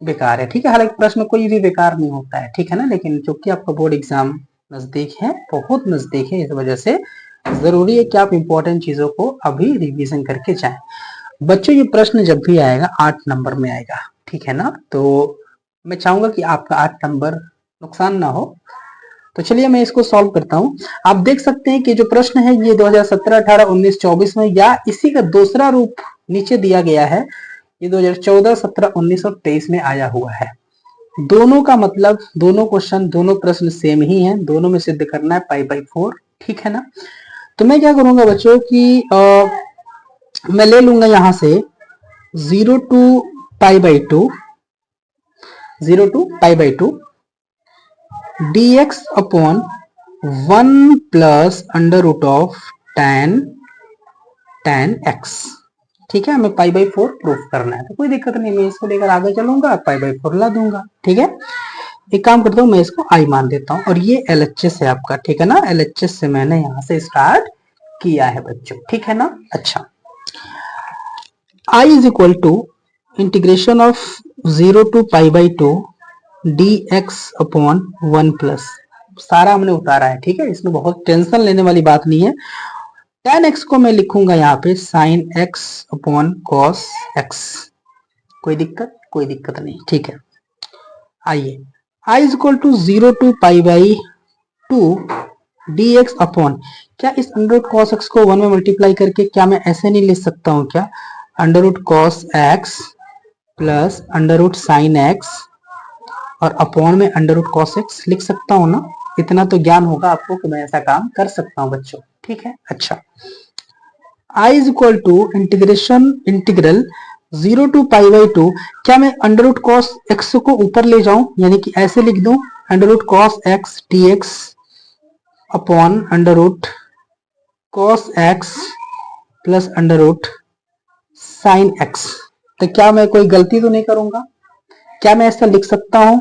बेकार है। ठीक है, हालांकि प्रश्न कोई भी बेकार नहीं होता है, ठीक है ना, लेकिन चूंकि आपका बोर्ड एग्जाम नजदीक है, बहुत नजदीक है, इस वजह से जरूरी है कि आप इम्पोर्टेंट चीजों को अभी रिवीजन करके जाएं। बच्चों ये प्रश्न जब भी आएगा 8 नंबर में आएगा, ठीक है ना, तो मैं चाहूंगा कि आपका 8 नंबर नुकसान ना हो। तो चलिए मैं इसको सॉल्व करता हूं। आप देख सकते हैं कि जो प्रश्न है ये 2017, 18, 19, 24 में, या इसी का दूसरा रूप नीचे दिया गया है, ये 2014, 17, 19 और 23 में आया हुआ है। दोनों का मतलब, दोनों क्वेश्चन, दोनों प्रश्न सेम ही हैं, दोनों में सिद्ध करना है पाई बाई 4। ठीक है ना, तो मैं क्या करूंगा बच्चों कि मैं ले लूंगा यहां से 0 to pi by 2, 0 to pi by 2 dx upon 1 plus under root of tan x। ठीक है, हमें पाई बाई 4 प्रूफ करना है, तो कोई दिक्कत नहीं, मैं इसको लेकर आगे चलूंगा, पाई बाई 4 ला दूंगा। ठीक है, एक काम करता हूँ, मैं इसको आई मान देता हूँ और ये LHS है आपका, ठीक है ना। LHS से मैंने यहाँ से स्टार्ट किया है बच्चों, ठीक है ना। अच्छा, I is equal to integration of 0 to π/2 dx upon 1 plus, सारा हमने उतारा है, ठीक है। इसमें बहुत टेंशन लेने वाली बात नहीं है। tan x को मैं लिखूंगा यहाँ पे sin x upon cos x, कोई दिक्कत? कोई दिक्कत नहीं, ठीक है। आइए, i is equal to 0 to π/2 dx upon, क्या इस अंडर रूट cos x को 1 में मल्टीप्लाई करके क्या मैं ऐसे नहीं लिख सकता हूँ क्या, under root cos x plus under root sine x और अपॉन में अंडर रूट cos x लिख सकता हूँ ना। इतना तो ज्ञान होगा आपको कि मैं ऐसा काम कर सकता हूँ बच्चों, ठीक है। अच्छा, i is equal to integral 0 to π/2, क्या मैं अंडर रूट cos x को ऊपर ले जाऊं, यानी कि ऐसे लिख दूं under root cos x dx upon under root cos x plus under root sine x। तो क्या मैं कोई गलती तो नहीं करूंगा? क्या मैं ऐसा लिख सकता हूं?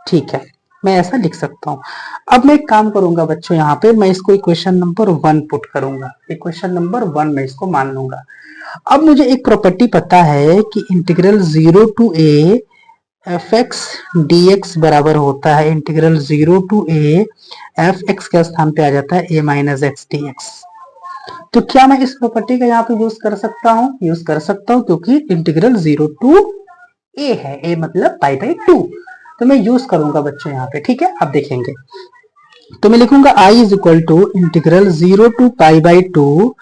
ठीक है, मैं ऐसा लिख सकता हूं। अब मैं एक काम करूंगा बच्चों, यहाँ पे मैं इसको इक्वेशन नंबर 1 पुट करूंगा, इक्वेशन नंबर 1 मैं इसको मान लूंगा। अब मुझे एक प्रॉपर्टी पता है कि integral 0 to a f x D x बराबर होता है integral 0 to a f x के स्थान पे आ जाता है a minus x D x. तो क्या मैं इस प्रॉपर्टी का यहाँ पे यूज कर सकता हूँ? यूज कर सकता हूँ, क्योंकि इंटीग्रल 0 to a है, a मतलब π/2, तो मैं यूज करूंगा बच्चों यहाँ पे, ठीक है। अब देखेंगे, तो मैं लिखूंगा i is equal to integral 0 to π/2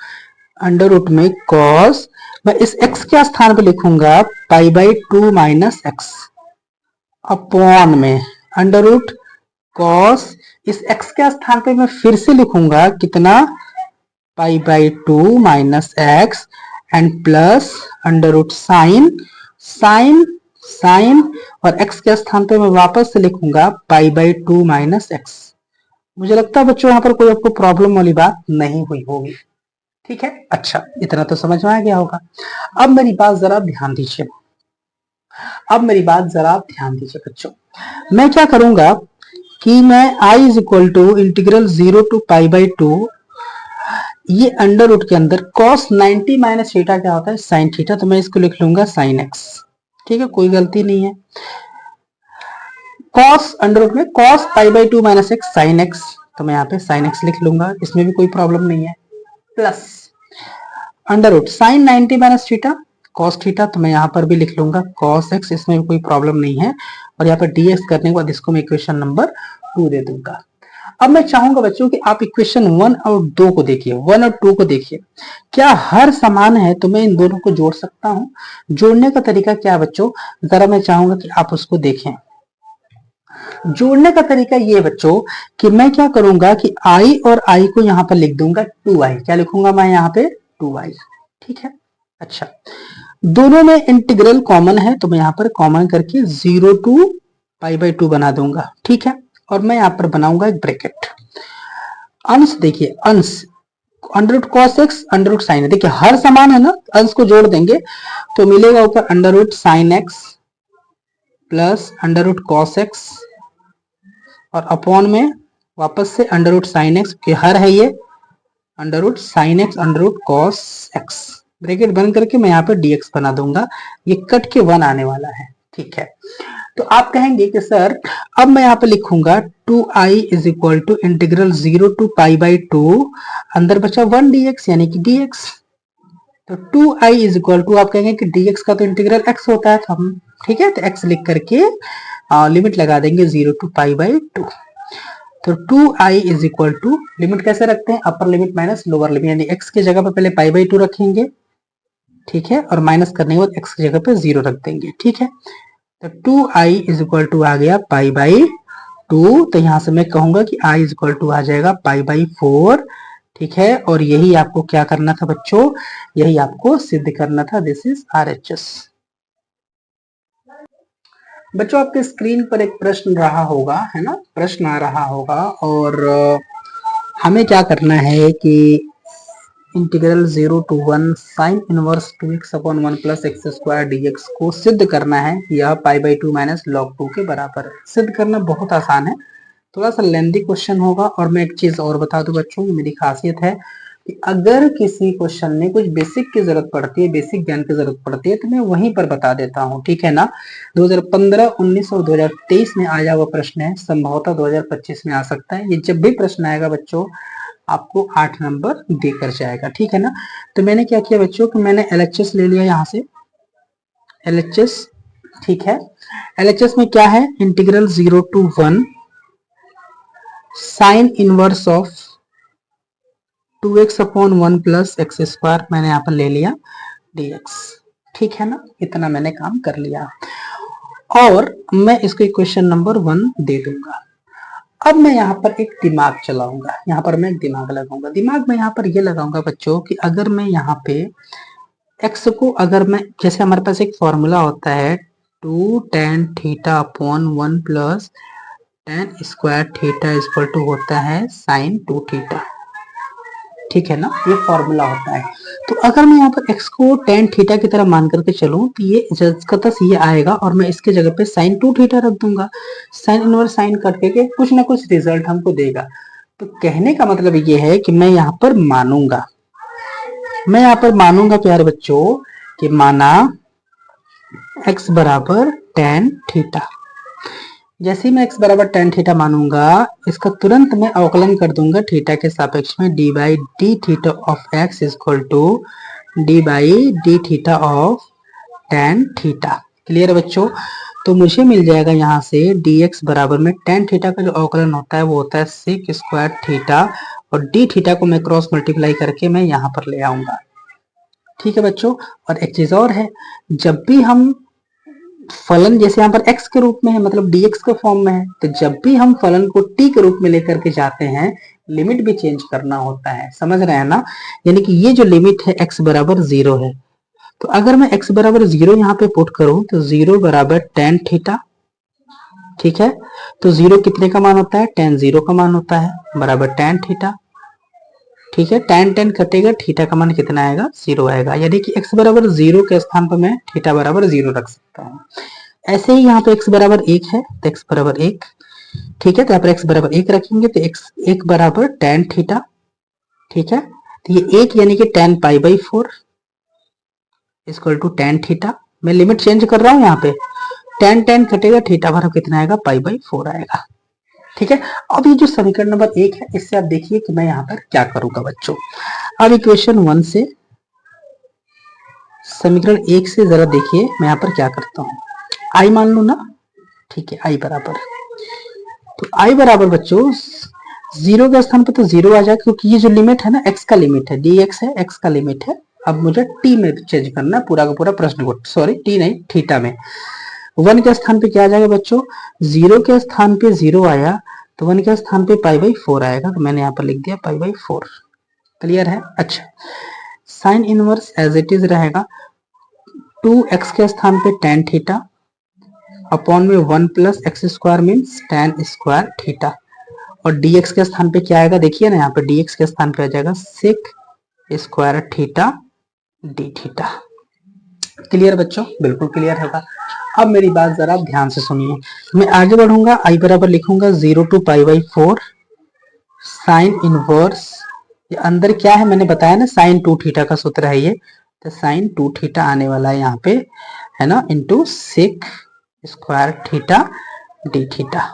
under root में cos, मैं इस x के स्थान पे लिखूंगा π/2 माइनस एक्स अपॉन में अंडर रूट cos, इस x के स्थान पे मैं फिर से लिखूंगा कितना, π/2 minus x and plus under root sine sine sine, और x के स्थान पे मैं वापस से लिखूंगा π/2 माइनस एक्स। मुझे लगता है बच्चों यहाँ पर कोई आपको प्रॉब्लम वाली बात नहीं हुई होगी, ठीक है। अच्छा, इतना तो समझ में आ गया होगा। अब मेरी बात जरा ध्यान दीजिए, अब मेरी बात जरा ध्यान दीजिए बच्चों। मैं क्या करूंगा कि मैं i is equal to integral 0 to π/2, ये अंडर रूट के अंदर cos 90 माइनस थीटा क्या होता है, साइन थीटा, तो मैं इसको लिख लूंगा साइन x, ठीक है, कोई गलती नहीं है। cos अंडर रूट में cos π/2 minus x sine x, तो मैं यहाँ पे साइन x लिख लूंगा, इसमें भी कोई प्रॉब्लम नहीं है। Plus under root sine 90 minus theta cos theta, तो मैं यहाँ पर भी लिख लूंगा cos x, इसमें भी कोई प्रॉब्लम नहीं है। और यहाँ पर dx करने के बाद इसको मैं इक्वेशन नंबर 2 दे दूंगा। अब मैं चाहूंगा बच्चों कि आप इक्वेशन 1 और 2 को देखिए, 1 और 2 को देखिए, क्या हर समान है तो मैं इन दोनों को जोड़ सकता हूँ। जोड़ने का तरीका क्या है बच्चों, जरा मैं चाहूंगा कि आप उसको देखें। जोड़ने का तरीका ये बच्चों कि मैं क्या करूंगा कि i और i को यहाँ पर लिख दूंगा 2i, क्या लिखूंगा मैं यहाँ पे 2i, ठीक है। अच्छा, दोनों में इंटीग्रल कॉमन है, तो मैं यहाँ पर कॉमन करके 0 to π/2 बना दूंगा, ठीक है। और मैं यहाँ पर बनाऊंगा एक ब्रैकेट, अंश देखिए, अंश under root cos x under root sine, देखिए हर समान है ना, अंश को जोड़ देंगे तो मिलेगा ऊपर under root sine x plus under root cos x और अपॉन में वापस से अंडर रूट साइन एक्स, के हर है ये under root sine x under root cos x, bracket बंद करके मैं यहाँ पे dx बना दूंगा, ये कट के 1 आने वाला है, ठीक है। तो आप कहेंगे कि सर अब मैं यहाँ पे लिखूंगा 2i is equal to integral 0 to π/2 अंदर बचा 1 dx यानी कि dx, तो 2i इज इक्वल टू, आप कहेंगे कि dx का तो इंटीग्रल x होता है, तो हम ठीक है, तो x लिख करके लिमिट लगा देंगे 0 to π/2। तो 2i is equal to, limit कैसे रखते हैं, अपर लिमिट माइनस लोअर लिमिट, यानी x की जगह पर पहले π/2 रखेंगे, ठीक है, और माइनस करने के बाद x की जगह पे 0 रख देंगे, ठीक है। तो 2i इज इक्वल टू आ गया π/2, तो यहां से मैं कहूंगा कि i इज इक्वल टू आ जाएगा π/4, ठीक है। और यही आपको क्या करना था बच्चों, यही आपको सिद्ध करना था, दिस इज RHS। बच्चों आपके स्क्रीन पर एक प्रश्न रहा होगा, है ना, प्रश्न आ रहा होगा, और हमें क्या करना है कि integral 0 to 1 sine inverse 2x upon 1 plus x square dx को सिद्ध करना है। यह पाई बाई 2 माइनस लॉग 2 के बराबर है। सिद्ध करना बहुत आसान है, थोड़ा सा लेंथी क्वेश्चन होगा। और मैं एक चीज और बता दूं बच्चों, मेरी खासियत है कि अगर किसी क्वेश्चन में कुछ बेसिक की जरूरत पड़ती है, बेसिक ज्ञान की जरूरत पड़ती है, तो मैं वहीं पर बता देता हूँ, ठीक है ना। 2015, 19 और 2023 में आया हुआ प्रश्न है, संभवतः 2025 में आ सकता है। ये जब भी प्रश्न आएगा बच्चों आपको 8 नंबर देकर जाएगा, ठीक है ना। तो मैंने क्या किया बच्चों कि मैंने LHS ले लिया यहाँ से, LHS, ठीक है। LHS में क्या है, integral 0 to 1 sine inverse of 2x upon 1 plus x square मैंने यहाँ पर ले लिया dx, ठीक है ना। इतना मैंने काम कर लिया और मैं इसको इक्वेशन नंबर 1 दे दूंगा। अब मैं यहाँ पर एक दिमाग चलाऊंगा, यहाँ पर मैं एक दिमाग लगाऊंगा। दिमाग में यहाँ पर ये लगाऊंगा बच्चों कि अगर मैं यहाँ पे x को, अगर मैं, जैसे हमारे पास एक फॉर्मूला होता है 2 tan theta upon 1 plus tan square theta equal to होता है sin 2 थीटा, ठीक है ना, ये फॉर्मूला होता है। तो अगर मैं यहाँ पर x को tan थीटा की तरह मान करके चलूं तो ये जस ये आएगा और मैं इसके जगह पे sin 2 थीटा रख दूंगा। साइन इनवर्स साइन कट के कुछ ना कुछ रिजल्ट हमको देगा। तो कहने का मतलब ये है कि मैं यहाँ पर मानूंगा, प्यारे बच्चों, कि माना x बराबर tan थीटा। जैसे ही मैं x बराबर tan थीटा मानूंगा, इसका तुरंत मैं अवकलन कर दूंगा थीटा के सापेक्ष में, d by d theta of x equal to d by d theta of tan theta. Clear है बच्चों। तो मुझे मिल जाएगा यहाँ से dx बराबर में tan थीटा का जो अवकलन होता है वो होता है sec स्क्वायर थीटा, और डी थीटा को मैं क्रॉस मल्टीप्लाई करके मैं यहाँ पर ले आऊंगा, ठीक है बच्चों। और एक चीज और है, जब भी हम फलन, जैसे यहाँ पर x के रूप में है, मतलब dx के फॉर्म में है, तो जब भी हम फलन को t के रूप में लेकर के जाते हैं, लिमिट भी चेंज करना होता है, समझ रहे हैं ना। यानी कि ये जो लिमिट है x बराबर 0 है, तो अगर मैं x बराबर 0 यहाँ पे पुट करूं तो 0 बराबर tan थीटा, ठीक है। तो 0 कितने का मान होता है, tan 0 का मान होता है, बराबर tan थीटा, ठीक है। tan tan कटेगा, थीटा का मान कितना आएगा, 0 आएगा। यानी कि x बराबर 0 के स्थान पर मैं थीटा बराबर 0 रख सकता हूँ। ऐसे ही यहाँ पे x बराबर 1 है तो x बराबर 1, ठीक है। तो यहाँ पर x बराबर 1 रखेंगे तो x 1 बराबर tan थीटा, ठीक है। तो ये 1 यानी कि tan pi by 4 equal to tan theta. मैं लिमिट चेंज कर रहा हूँ यहाँ पे, tan tan कटेगा, थीटा बराबर कितना आएगा, पाई बाई 4 आएगा, ठीक है। अब ये जो समीकरण नंबर 1 है, इससे आप देखिए कि मैं यहाँ पर क्या करूंगा बच्चों। अब इक्वेशन 1 से, समीकरण 1 से जरा देखिए मैं यहाँ पर क्या करता हूँ। आई मान लो ना, ठीक है, आई बराबर, तो आई बराबर बच्चों 0 के स्थान पर तो 0 आ जाए, क्योंकि ये जो लिमिट है ना, x का लिमिट है, dx है, x का लिमिट है। अब मुझे t में चेंज करना है पूरा का पूरा प्रश्न को, सॉरी t नहीं, थीटा में। 1 के स्थान पे क्या आ जाएगा बच्चों, 0 के स्थान पे 0 आया तो 1 के स्थान पे पाई बाई 4 आएगा, तो मैंने यहाँ पर लिख दिया पाई बाई 4। क्लियर है। अच्छा, sine inverse as it is रहेगा, 2x के स्थान पे tan थीटा अपॉन में 1 plus x square means tan square theta, और dx के स्थान पे क्या आएगा, देखिए ना, यहाँ पे dx के स्थान पे आ जाएगा sec square theta d theta. Clear बच्चों, बिल्कुल क्लियर होगा। अब मेरी बात जरा ध्यान से सुनिए, मैं आगे बढ़ूंगा, आई बराबर लिखूंगा 0 to pi by 4 sine inverse, ये अंदर क्या है मैंने बताया ना, साइन 2 थीटा का सूत्र है ये, तो साइन 2 थीटा आने वाला है यहाँ पे, है ना, into sec square theta d theta.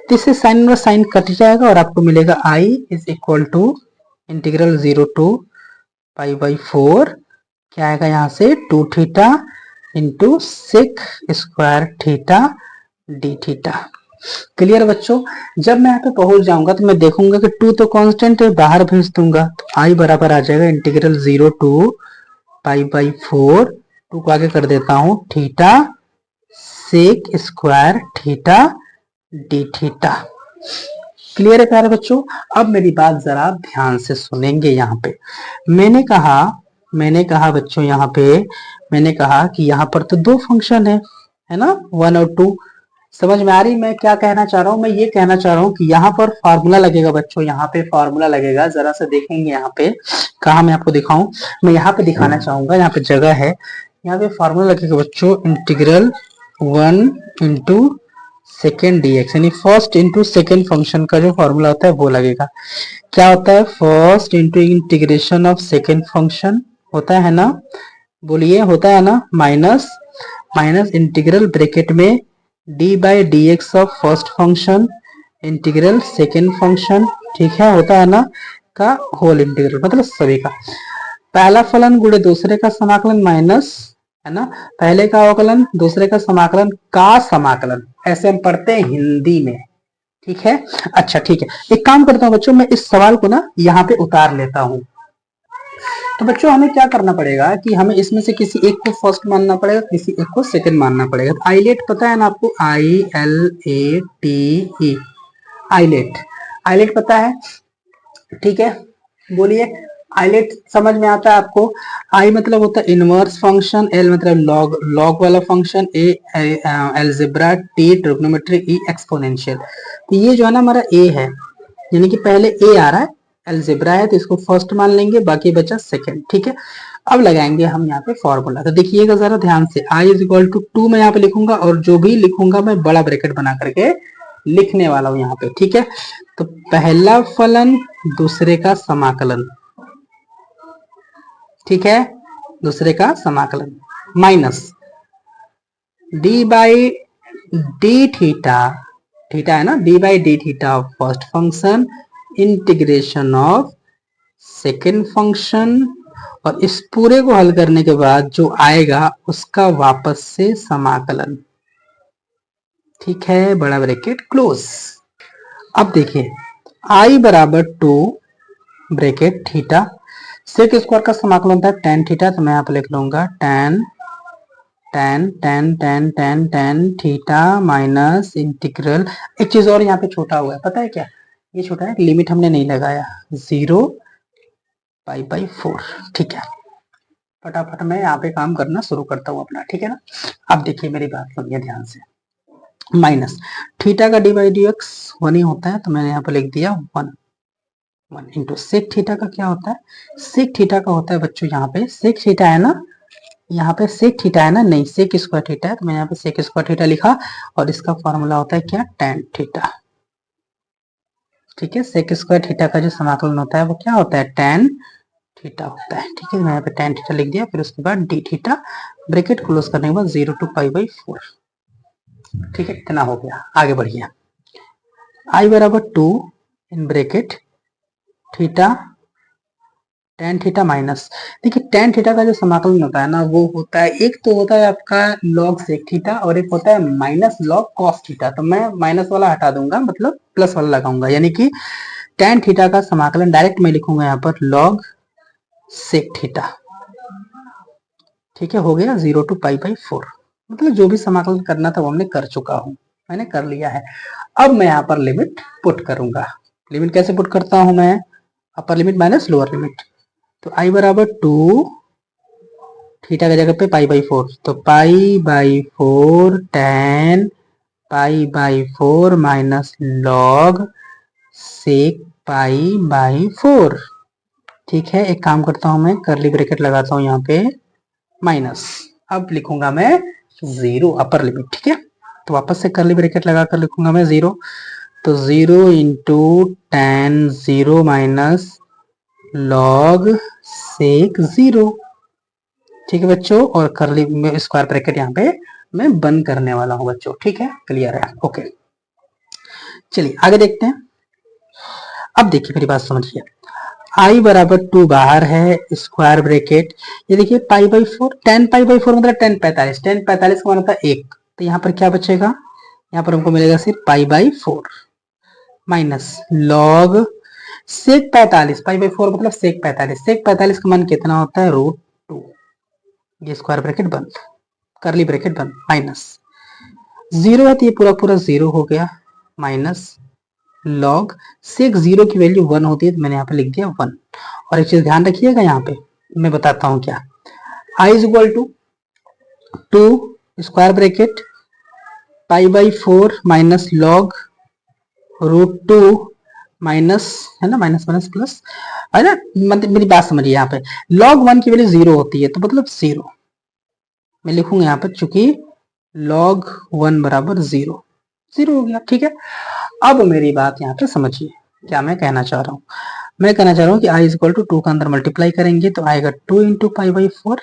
तो इससे साइन इनवर्स साइन कट जाएगा और आपको मिलेगा I is equal to integral 0 to pi by 4, क्या आएगा यहाँ से 2 theta into sec square theta d theta. Clear बच्चों। जब मैं यहाँ पे पहुंच जाऊंगा तो मैं देखूंगा कि 2 तो कांस्टेंट है, बाहर भेज दूंगा, तो आई बराबर आ जाएगा इंटीग्रल 0 टू पाई बाई 4, 2 को आगे कर देता हूं, theta sec square theta d theta. Clear है प्यारे बच्चों। अब मेरी बात जरा ध्यान से सुनेंगे। यहाँ पे मैंने कहा बच्चों, यहाँ पे मैंने कहा कि यहाँ पर तो 2 फंक्शन है ना, 1 और 2, समझ में आ रही मैं क्या कहना चाह रहा हूँ? मैं ये कहना चाह रहा हूँ कि यहाँ पर फार्मूला लगेगा बच्चों, यहाँ पे फार्मूला लगेगा, जरा से देखेंगे यहाँ पे, कहा मैं आपको दिखाऊं, मैं यहाँ पे दिखाना चाहूंगा, यहाँ पे जगह है, यहाँ पे फार्मूला लगेगा बच्चों, इंटीग्रल 1 इंटू सेकेंड dx, यानी फर्स्ट इंटू सेकेंड फंक्शन का जो फॉर्मूला होता है वो लगेगा। क्या होता है? First into integration of second function होता है ना, बोलिए होता है ना, माइनस माइनस इंटीग्रल ब्रैकेट में d by D x of first function integral second function, ठीक है, होता है ना, का होल इंटीग्रल, मतलब सभी का। पहला फलन गुणे दूसरे का समाकलन माइनस, है ना, पहले का अवकलन दूसरे का समाकलन का समाकलन, ऐसे हम पढ़ते हैं हिंदी में, ठीक है। अच्छा ठीक है, एक काम करता हूं बच्चों, मैं इस सवाल को ना यहाँ पे उतार लेता हूं। तो बच्चों हमें क्या करना पड़ेगा कि हमें इसमें से किसी एक को फर्स्ट मानना पड़ेगा, किसी एक को सेकंड मानना पड़ेगा। तो आइलेट पता है ना आपको, ILATE, आइलेट, आइलेट पता है, ठीक है, बोलिए। आइलेट समझ में आता है आपको? आई मतलब होता है इनवर्स फंक्शन, एल मतलब लॉग, लॉग वाला फंक्शन, ए एलजेब्रा, टी ट्रिग्नोमेट्री, ई एक्सपोनेंशियल। तो ये जो है ना हमारा ए है, यानी कि पहले ए आ रहा है, एलजेब्रा है तो इसको फर्स्ट मान लेंगे, बाकी बचा सेकंड, ठीक है। अब लगाएंगे हम यहाँ पे फॉर्मूला, तो देखिएगा जरा ध्यान से, आई इज इक्वल टू 2 मैं यहाँ पे लिखूंगा, और जो भी लिखूंगा मैं बड़ा ब्रैकेट बना करके लिखने वाला हूं यहाँ पे, ठीक है। तो पहला फलन दूसरे का समाकलन, ठीक है, दूसरे का समाकलन, minus D by d theta, theta है ना, D by d theta of first function integration of second function, और इस पूरे को हल करने के बाद जो आएगा उसका वापस से समाकलन, ठीक है, बड़ा ब्रैकेट क्लोज। अब देखिए आई बराबर 2 ब्रैकेट थीटा, सेक स्क्वायर का समाकलन होता है टेन थीटा, तो मैं यहाँ पे लिख लूंगा ten ten ten ten ten tan theta minus integral, एक चीज और यहाँ पे छोटा हुआ है, पता है क्या, ये छोटा है, लिमिट हमने नहीं लगाया, 0 पाई बाई 4, ठीक है। फटाफट मैं यहाँ पे काम करना शुरू करता हूँ अपना, ठीक है ना। अब देखिए मेरी बात सुनिए ध्यान से, माइनस थीटा का डी बाई डी एक्स 1 ही होता है, तो मैंने यहाँ पे लिख दिया 1 इंटू सेक थीटा का क्या होता है, सेक थीटा का होता है बच्चों, यहाँ पे सेक थीटा है ना, यहाँ पे सेक थीटा है ना, नहीं सेक स्क्वायर थीटा है, तो मैंने यहाँ पे सेक स्क्वायर थीटा लिखा, और इसका फॉर्मूला होता है क्या, टेन थीटा, ठीक है। सेक स्क्वायर थीटा का जो समाकलन होता है वो क्या होता है, टेन थीटा होता है, ठीक है। मैं यहाँ पे टेन थीटा लिख दिया, फिर उसके बाद डी थीटा, ब्रैकेट क्लोज करने के बाद 0 टू पाई बाई 4, ठीक है, इतना हो गया। आगे बढ़िए, आई बराबर 2 in bracket theta tan theta minus, देखिए टेन थीटा का जो समाकलन होता है ना वो होता है, एक तो होता है आपका लॉग सेक थीटा, और एक होता है माइनस लॉग कॉस थीटा, तो मैं माइनस वाला हटा दूंगा, मतलब प्लस वाला लगाऊंगा, यानी कि टेन थीटा का समाकलन डायरेक्ट मैं लिखूंगा यहाँ पर लॉग सेक थीटा, ठीक है, हो गया 0 टू पाई बाई 4, मतलब जो भी समाकलन करना था वो हमने कर चुका हूं, मैंने कर लिया है। अब मैं यहाँ पर लिमिट पुट करूंगा, लिमिट कैसे पुट करता हूं मैं, अपर लिमिट माइनस लोअर लिमिट, तो आई बराबर 2 थीटा की जगह पे पाई बाई 4, तो pi by 4 tan pi by 4 minus log sec pi by 4, ठीक है। एक काम करता हूं मैं, करली ब्रैकेट लगाता हूं यहाँ पे, माइनस, अब लिखूंगा मैं 0 अपर लिमिट, ठीक है, तो वापस से करली ब्रैकेट लगाकर लिखूंगा मैं 0, तो 0 into tan 0 minus log sec 0, ठीक है बच्चों, और करली स्क्वायर ब्रैकेट यहाँ पे मैं बंद करने वाला हूँ बच्चों, ठीक है, क्लियर है, ओके। चलिए आगे देखते हैं। अब देखिए मेरी बात समझिए, आई बराबर 2 बाहर है, स्क्वायर ब्रैकेट, ये देखिए पाई बाई 4, टेन पाई बाई 4 मतलब टेन 45, टेन 45 का मतलब 1, तो यहाँ पर क्या बचेगा, यहाँ पर हमको मिलेगा सिर्फ pi by 4 minus log sec 45, pi by 4 मतलब सेक 45, सेक 45 का मान कितना होता है, √2, ये स्क्वायर ब्रैकेट बंद, करली ब्रैकेट बंद, माइनस 0 है तो ये पूरा पूरा 0 हो गया, माइनस लॉग सेक 0 की वैल्यू 1 होती है, तो मैंने यहाँ पे लिख दिया 1, और एक चीज ध्यान रखिएगा, यहाँ पे मैं बताता हूँ क्या, I is equal to 2 square bracket pi by 4 minus log root 2 minus, है ना, माइनस माइनस प्लस, है ना, मतलब मेरी बात समझिए, यहाँ पे log 1 की वैल्यू 0 होती है तो मतलब 0 मैं लिखूंगा यहाँ पर, चूंकि log 1 बराबर 0 हो गया, ठीक है। अब मेरी बात यहाँ पे समझिए क्या मैं कहना चाह रहा हूँ। मैं कहना चाह रहा हूँ कि i इक्वल टू 2 का अंदर मल्टीप्लाई करेंगे तो आएगा 2 into pi by 4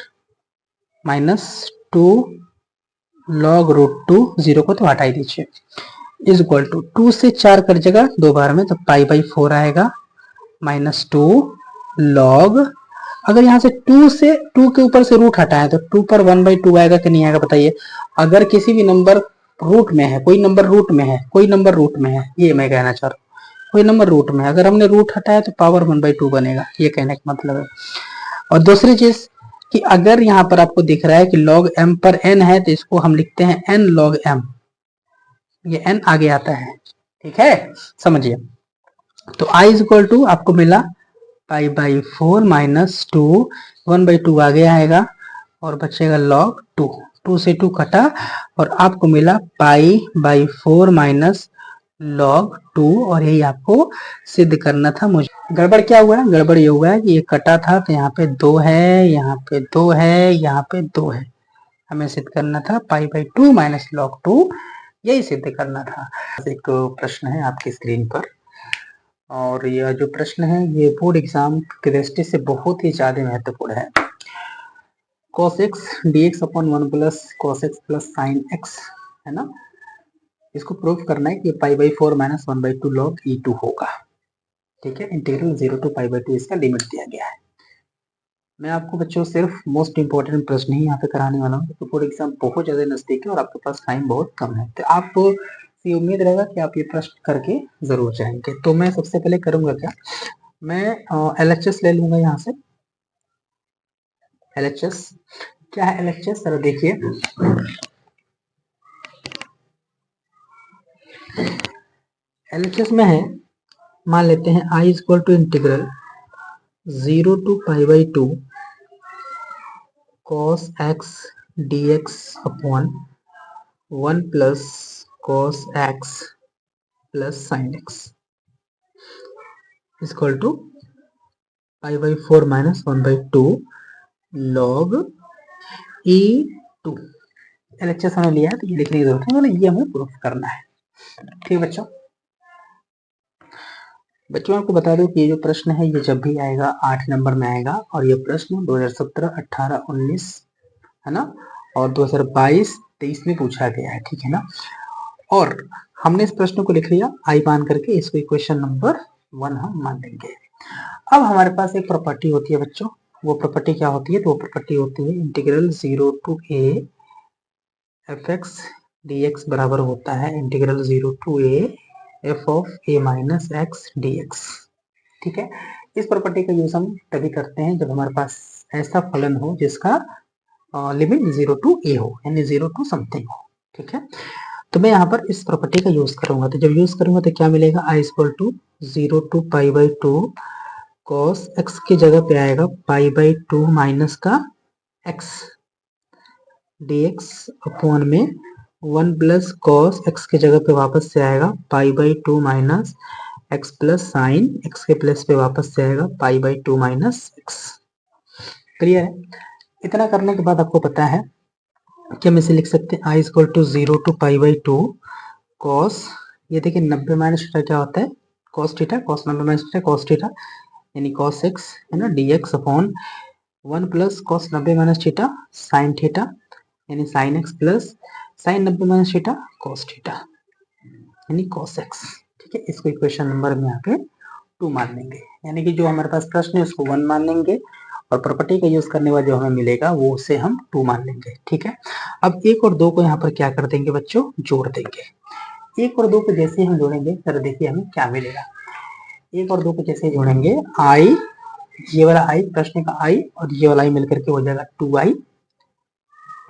minus 2 log root 2, 0 को तो हटा ही दीजिए, इज इक्वल टू 2 से 4 कर जगह 2 बार में तो पाई बाई 4 आएगा माइनस 2 लॉग, अगर यहाँ से 2 से 2 के ऊपर से रूट हटाएं तो 2 पर 1 बाई 2 आएगा कि नहीं आएगा बताइए। अगर किसी भी नंबर रूट में है, कोई नंबर रूट में है, कोई नंबर रूट में है, ये मैं कहना चाह रहा हूँ, कोई नंबर रूट में है, अगर हमने रूट हटाया तो पावर 1 बाई 2 बनेगा, ये कहने का मतलब है। और दूसरी चीज कि अगर यहाँ पर आपको दिख रहा है कि log m पर n है तो इसको हम लिखते हैं n log m, ये n आगे आता है, ठीक है, समझिए। तो i इज इक्वल टू आपको मिला पाई बाई 4 माइनस 2, 1 बाई 2 आगे आएगा और बचेगा log 2, 2 से 2 कटा और आपको मिला पाई बाई 4 माइनस log 2, और यही आपको सिद्ध करना था। मुझे गड़बड़ क्या हुआ है, गड़बड़ ये हुआ है कि ये कटा था तो यहाँ पे 2 है, यहाँ पे 2 है, यहाँ पे 2 है, हमें सिद्ध करना था पाई बाई 2 माइनस log 2, यही सिद्ध करना था। एक प्रश्न है आपकी स्क्रीन पर, और यह जो प्रश्न है ये बोर्ड एग्जाम की दृष्टि से बहुत ही ज्यादा महत्वपूर्ण है। cos x dx upon 1 plus cos x plus sine x, है ना, इसको प्रूव करना है कि pi by 4 minus 1 by 2 log e2 होगा, ठीक है। इंटीग्रल 0 टू पाई बाई 2 इसका लिमिट दिया गया है। मैं आपको बच्चों सिर्फ मोस्ट इंपॉर्टेंट प्रश्न ही यहाँ पे कराने वाला हूँ, तो बोर्ड एग्जाम बहुत ज्यादा नजदीक है और आपके पास टाइम बहुत कम है, तो आप ये उम्मीद रहेगा कि आप ये प्रश्न करके जरूर जाएंगे। तो मैं सबसे पहले करूंगा क्या, मैं LHS ले लूंगा यहाँ से। LHS क्या है, LHS सर देखिए, LHS में है, मान लेते हैं i is equal to integral 0 to pi by 2 cos x dx upon 1 plus cos x plus sine x equal to pi by 4 minus 1 by 2 log e2। LHS हमने लिया है तो ये लिखने की जरूरत है, मतलब ये हमें प्रूफ करना है, ठीक है बच्चों। बच्चों आपको बता दूं कि ये जो प्रश्न है ये जब भी आएगा 8 नंबर में आएगा, और ये प्रश्न 2017, 18, 19, है ना, और 2022, 23 में पूछा गया है, ठीक है ना। और हमने इस प्रश्न को लिख लिया आई मान करके, इसको इक्वेशन नंबर 1 हम मान लेंगे। अब हमारे पास एक प्रॉपर्टी होती है बच्चों, वो प्रॉपर्टी क्या होती है, तो वो प्रॉपर्टी होती है integral 0 to a f x D x बराबर होता है integral 0 to a F of a minus x D x, ठीक है। इस प्रॉपर्टी का यूज हम तभी करते हैं जब हमारे पास ऐसा फलन हो जिसका लिमिट 0 टू a हो, यानी 0 टू समथिंग हो, ठीक है। तो मैं यहाँ पर इस प्रॉपर्टी का यूज करूंगा, तो जब यूज करूंगा तो क्या मिलेगा, i equal to 0 to pi by 2 cos x की जगह पे आएगा पाई बाई 2 माइनस का x dx अपॉन में 1 प्लस कॉस x की जगह पे वापस से आएगा pi by 2 minus x plus sine x के प्लस पे वापस से आएगा pi by 2 minus x। Clear है। इतना करने के बाद आपको पता है कि हम इसे लिख सकते हैं i equal to 0 to pi by 2 cos, ये देखिए 90 माइनस थीटा क्या होता है, cos theta, cos 90 minus theta cos theta, यानी कॉस x, है ना, dx upon 1 plus cos 90 minus theta sine theta, यानी sine x plus sine 90 minus theta cos theta, यानी कॉस x, ठीक है। इसको इक्वेशन नंबर में यहाँ पे 2 मान लेंगे, यानी कि जो हमारे पास प्रश्न है उसको 1 मान लेंगे और प्रॉपर्टी का यूज करने बाद जो हमें मिलेगा वो उसे हम 2 मान लेंगे, ठीक है। अब 1 और 2 को यहाँ पर क्या कर देंगे बच्चों, जोड़ देंगे। 1 और 2 को जैसे हम जोड़ेंगे सर देखिए हमें क्या मिलेगा, 1 और 2 को जैसे जोड़ेंगे i, ये वाला i प्रश्न का i और ये वाला i मिलकर के हो जाएगा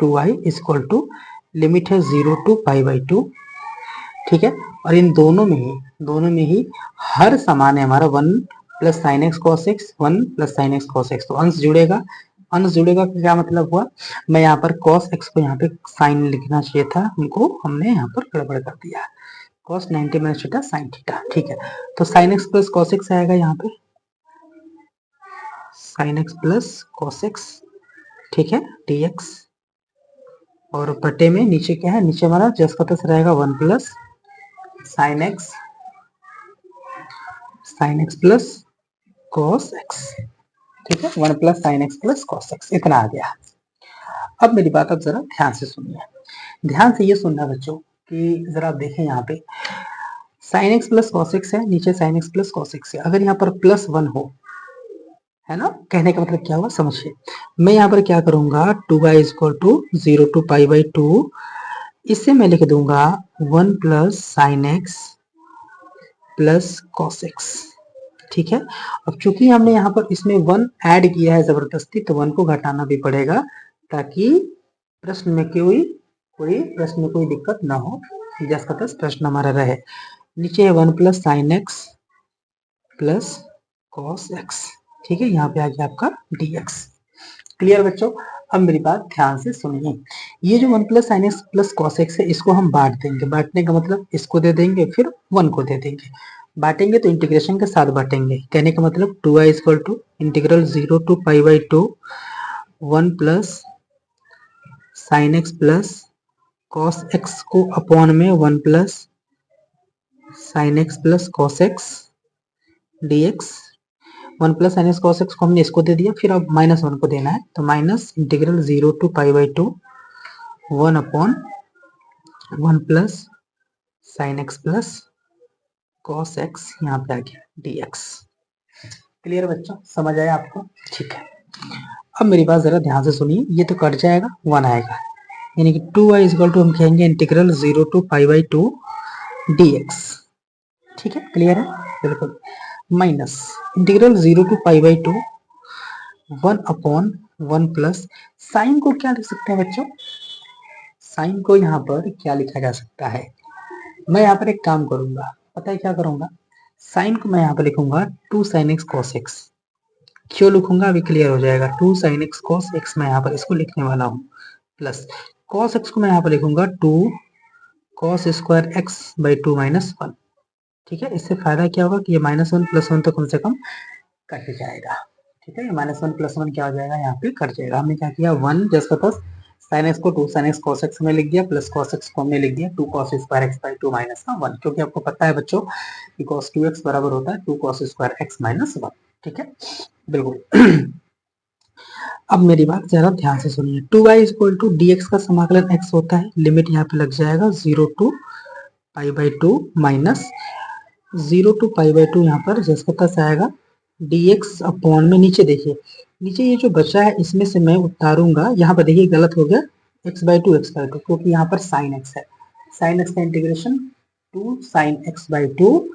2i इक्वल टू लिमिट है 0 टू पाई बाई 2, ठीक है। और इन दोनों में ही हर समान है हमारा 1 plus sine x cos x, 1 plus sine x cos x, तो अंश जुड़ेगा अंश जुड़ेगा क्या मतलब हुआ, मैं यहाँ पर cos x को यहाँ पे साइन लिखना चाहिए था, उनको हमने यहाँ पर गड़बड़ कर दिया। cos 90 minus theta sine theta, ठीक है। तो sign x plus cos x आएगा यहाँ पे, sign x plus cos x, ठीक है, dx। और बटे में नीचे क्या है, नीचे हमारा जस का तस रहेगा 1 plus sine x plus cos x, ठीक है, 1 plus sine x plus cos x, इतना आ गया। अब मेरी बात आप जरा ध्यान से सुनिए, ध्यान से ये सुनना बच्चों कि जरा आप देखें यहाँ पे sign x plus cos x है, नीचे sign x plus cos x है, अगर यहाँ पर प्लस 1 हो, है ना, कहने का मतलब क्या हुआ समझिए। मैं यहाँ पर क्या करूंगा, 2y is equal to 0 to pi by 2, इससे मैं लिख दूंगा 1 plus sine x plus cos x, ठीक है। अब चूंकि हमने यहाँ पर इसमें 1 ऐड किया है जबरदस्ती, तो 1 को घटाना भी पड़ेगा ताकि प्रश्न में कोई दिक्कत ना हो, जिसका तस प्रश्न हमारा रहे। नीचे है 1 plus sine x plus cos x, ठीक है, यहाँ पे आ गया आपका dx। क्लियर बच्चों, अब मेरी बात ध्यान से सुनिए, ये जो 1 plus sine x plus cos x है, इसको हम बांट देंगे, बांटने का मतलब इसको दे देंगे फिर 1 को दे देंगे, बांटेंगे तो इंटीग्रेशन के साथ बांटेंगे, कहने का मतलब 2y is equal to integral 0 to pi by 2 1 plus sine x plus cos x को अपॉन में 1 plus sine x plus cos x dx। 1 plus sine x cos x को हमने इसको दे दिया, फिर अब माइनस 1 को देना है, तो minus integral 0 to pi by 2 1 upon 1 plus sine x plus cos x, यहाँ पे आ गया dx। क्लियर बच्चों, समझ आया आपको, ठीक है। अब मेरी बात जरा ध्यान से सुनिए, ये तो कट जाएगा, 1 आएगा, यानी कि 2y इज इक्वल टू हम कहेंगे integral 0 to pi by 2 dx, ठीक है, क्लियर है, बिल्कुल, minus integral 0 to pi by 2 1 upon 1 plus sine को क्या लिख सकते हैं बच्चों, साइन को यहाँ पर क्या लिखा जा सकता है, मैं यहाँ पर एक काम करूंगा, पता है क्या करूंगा, साइन को मैं यहाँ पर लिखूंगा 2 साइन एक्स कॉस एक्स, क्यों लिखूंगा अभी क्लियर हो जाएगा, 2 साइन एक्स कॉस एक्स मैं यहाँ पर इसको लिखने वाला हूँ, प्लस कॉस एक्स को मैं यहाँ पर लिखूंगा 2 cos square x by 2 minus 1, ठीक है। इससे फायदा क्या होगा कि ये माइनस 1 प्लस 1 तो कम से कम कट जाएगा, ठीक है, माइनस 1 प्लस 1 क्या हो जाएगा, यहाँ पे कट जाएगा। हमने क्या किया, 1 जस्ट का साइन एक्स को 2 साइन एक्स कॉस एक्स में लिख दिया, प्लस कॉस एक्स को हमने लिख दिया 2 cos square x by 2 minus 1, क्योंकि आपको पता है बच्चों कि कॉस 2x बराबर होता है 2 कॉस स्क्वायर एक्स माइनस 1, ठीक है, बिल्कुल। अब मेरी बात जरा ध्यान से सुनिए, 2y is equal to dx का समाकलन x होता है, लिमिट यहाँ पे लग जाएगा 0 to pi by 2 minus 0 to pi by 2, यहाँ पर जिसका तस आएगा dx अपॉन में, नीचे देखिए, नीचे ये जो बचा है इसमें से मैं उतारूंगा, यहाँ पर देखिए गलत हो गया, x बाई 2 क्योंकि यहाँ पर साइन x है, साइन x का integration 2 sine x by 2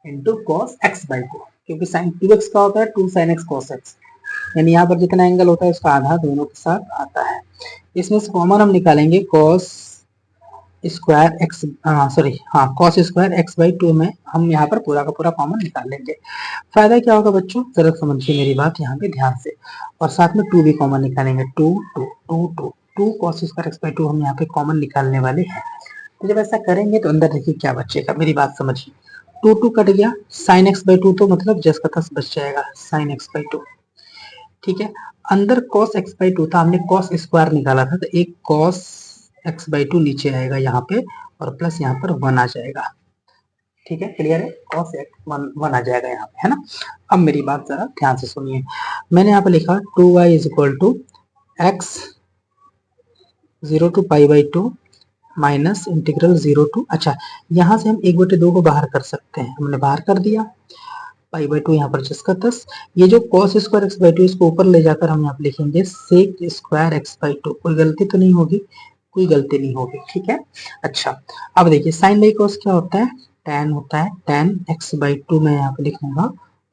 into cos x by 2, क्योंकि साइन 2x का होता है 2 साइन x कॉस x, यानी यहाँ पर जितना एंगल होता है उसका आधा दोनों के साथ आता है। इसमें से कॉमन हम निकालेंगे कॉस स्क्वायर एक्स, सॉरी हाँ, कॉस स्क्वायर एक्स बाई 2 में हम यहाँ पर पूरा का पूरा कॉमन निकाल लेंगे। फायदा क्या होगा बच्चों, जरा समझिए मेरी बात यहाँ पे ध्यान से, और साथ में 2 भी कॉमन निकालेंगे, 2 कॉस स्क्वायर एक्स बाई 2 हम यहाँ पे कॉमन निकालने वाले हैं। तो जब ऐसा करेंगे तो अंदर देखिए क्या बचेगा, मेरी बात समझिए, 2 कट गया, साइन एक्स बाई 2 तो मतलब जस का तस बच जाएगा साइन एक्स बाई 2, ठीक है। अंदर cos x बाई 2 था, हमने cos स्क्वायर निकाला था, तो एक cos x बाई 2 नीचे आएगा यहाँ पे, और प्लस यहाँ पर 1 आ जाएगा, ठीक है, क्लियर है, cos x 1 आ जाएगा यहाँ पे, है ना। अब मेरी बात जरा ध्यान से सुनिए, मैंने यहाँ पे लिखा 2y is equal to x 0 to pi by 2 minus integral 0 to, अच्छा यहाँ से हम 1/2 को बाहर कर सकते हैं, हमने बाहर कर दिया, पाई बाई 2 यहाँ पर जिसका तस, ये जो cos स्क्वायर एक्स बाई 2 इसको ऊपर ले जाकर हम यहाँ पे लिखेंगे सेक स्क्वायर एक्स बाई 2, कोई गलती तो नहीं होगी, कोई गलती नहीं होगी, ठीक है। अच्छा अब देखिए साइन बाई कॉस क्या होता है, tan होता है, tan एक्स बाई 2 मैं यहाँ पे लिखूंगा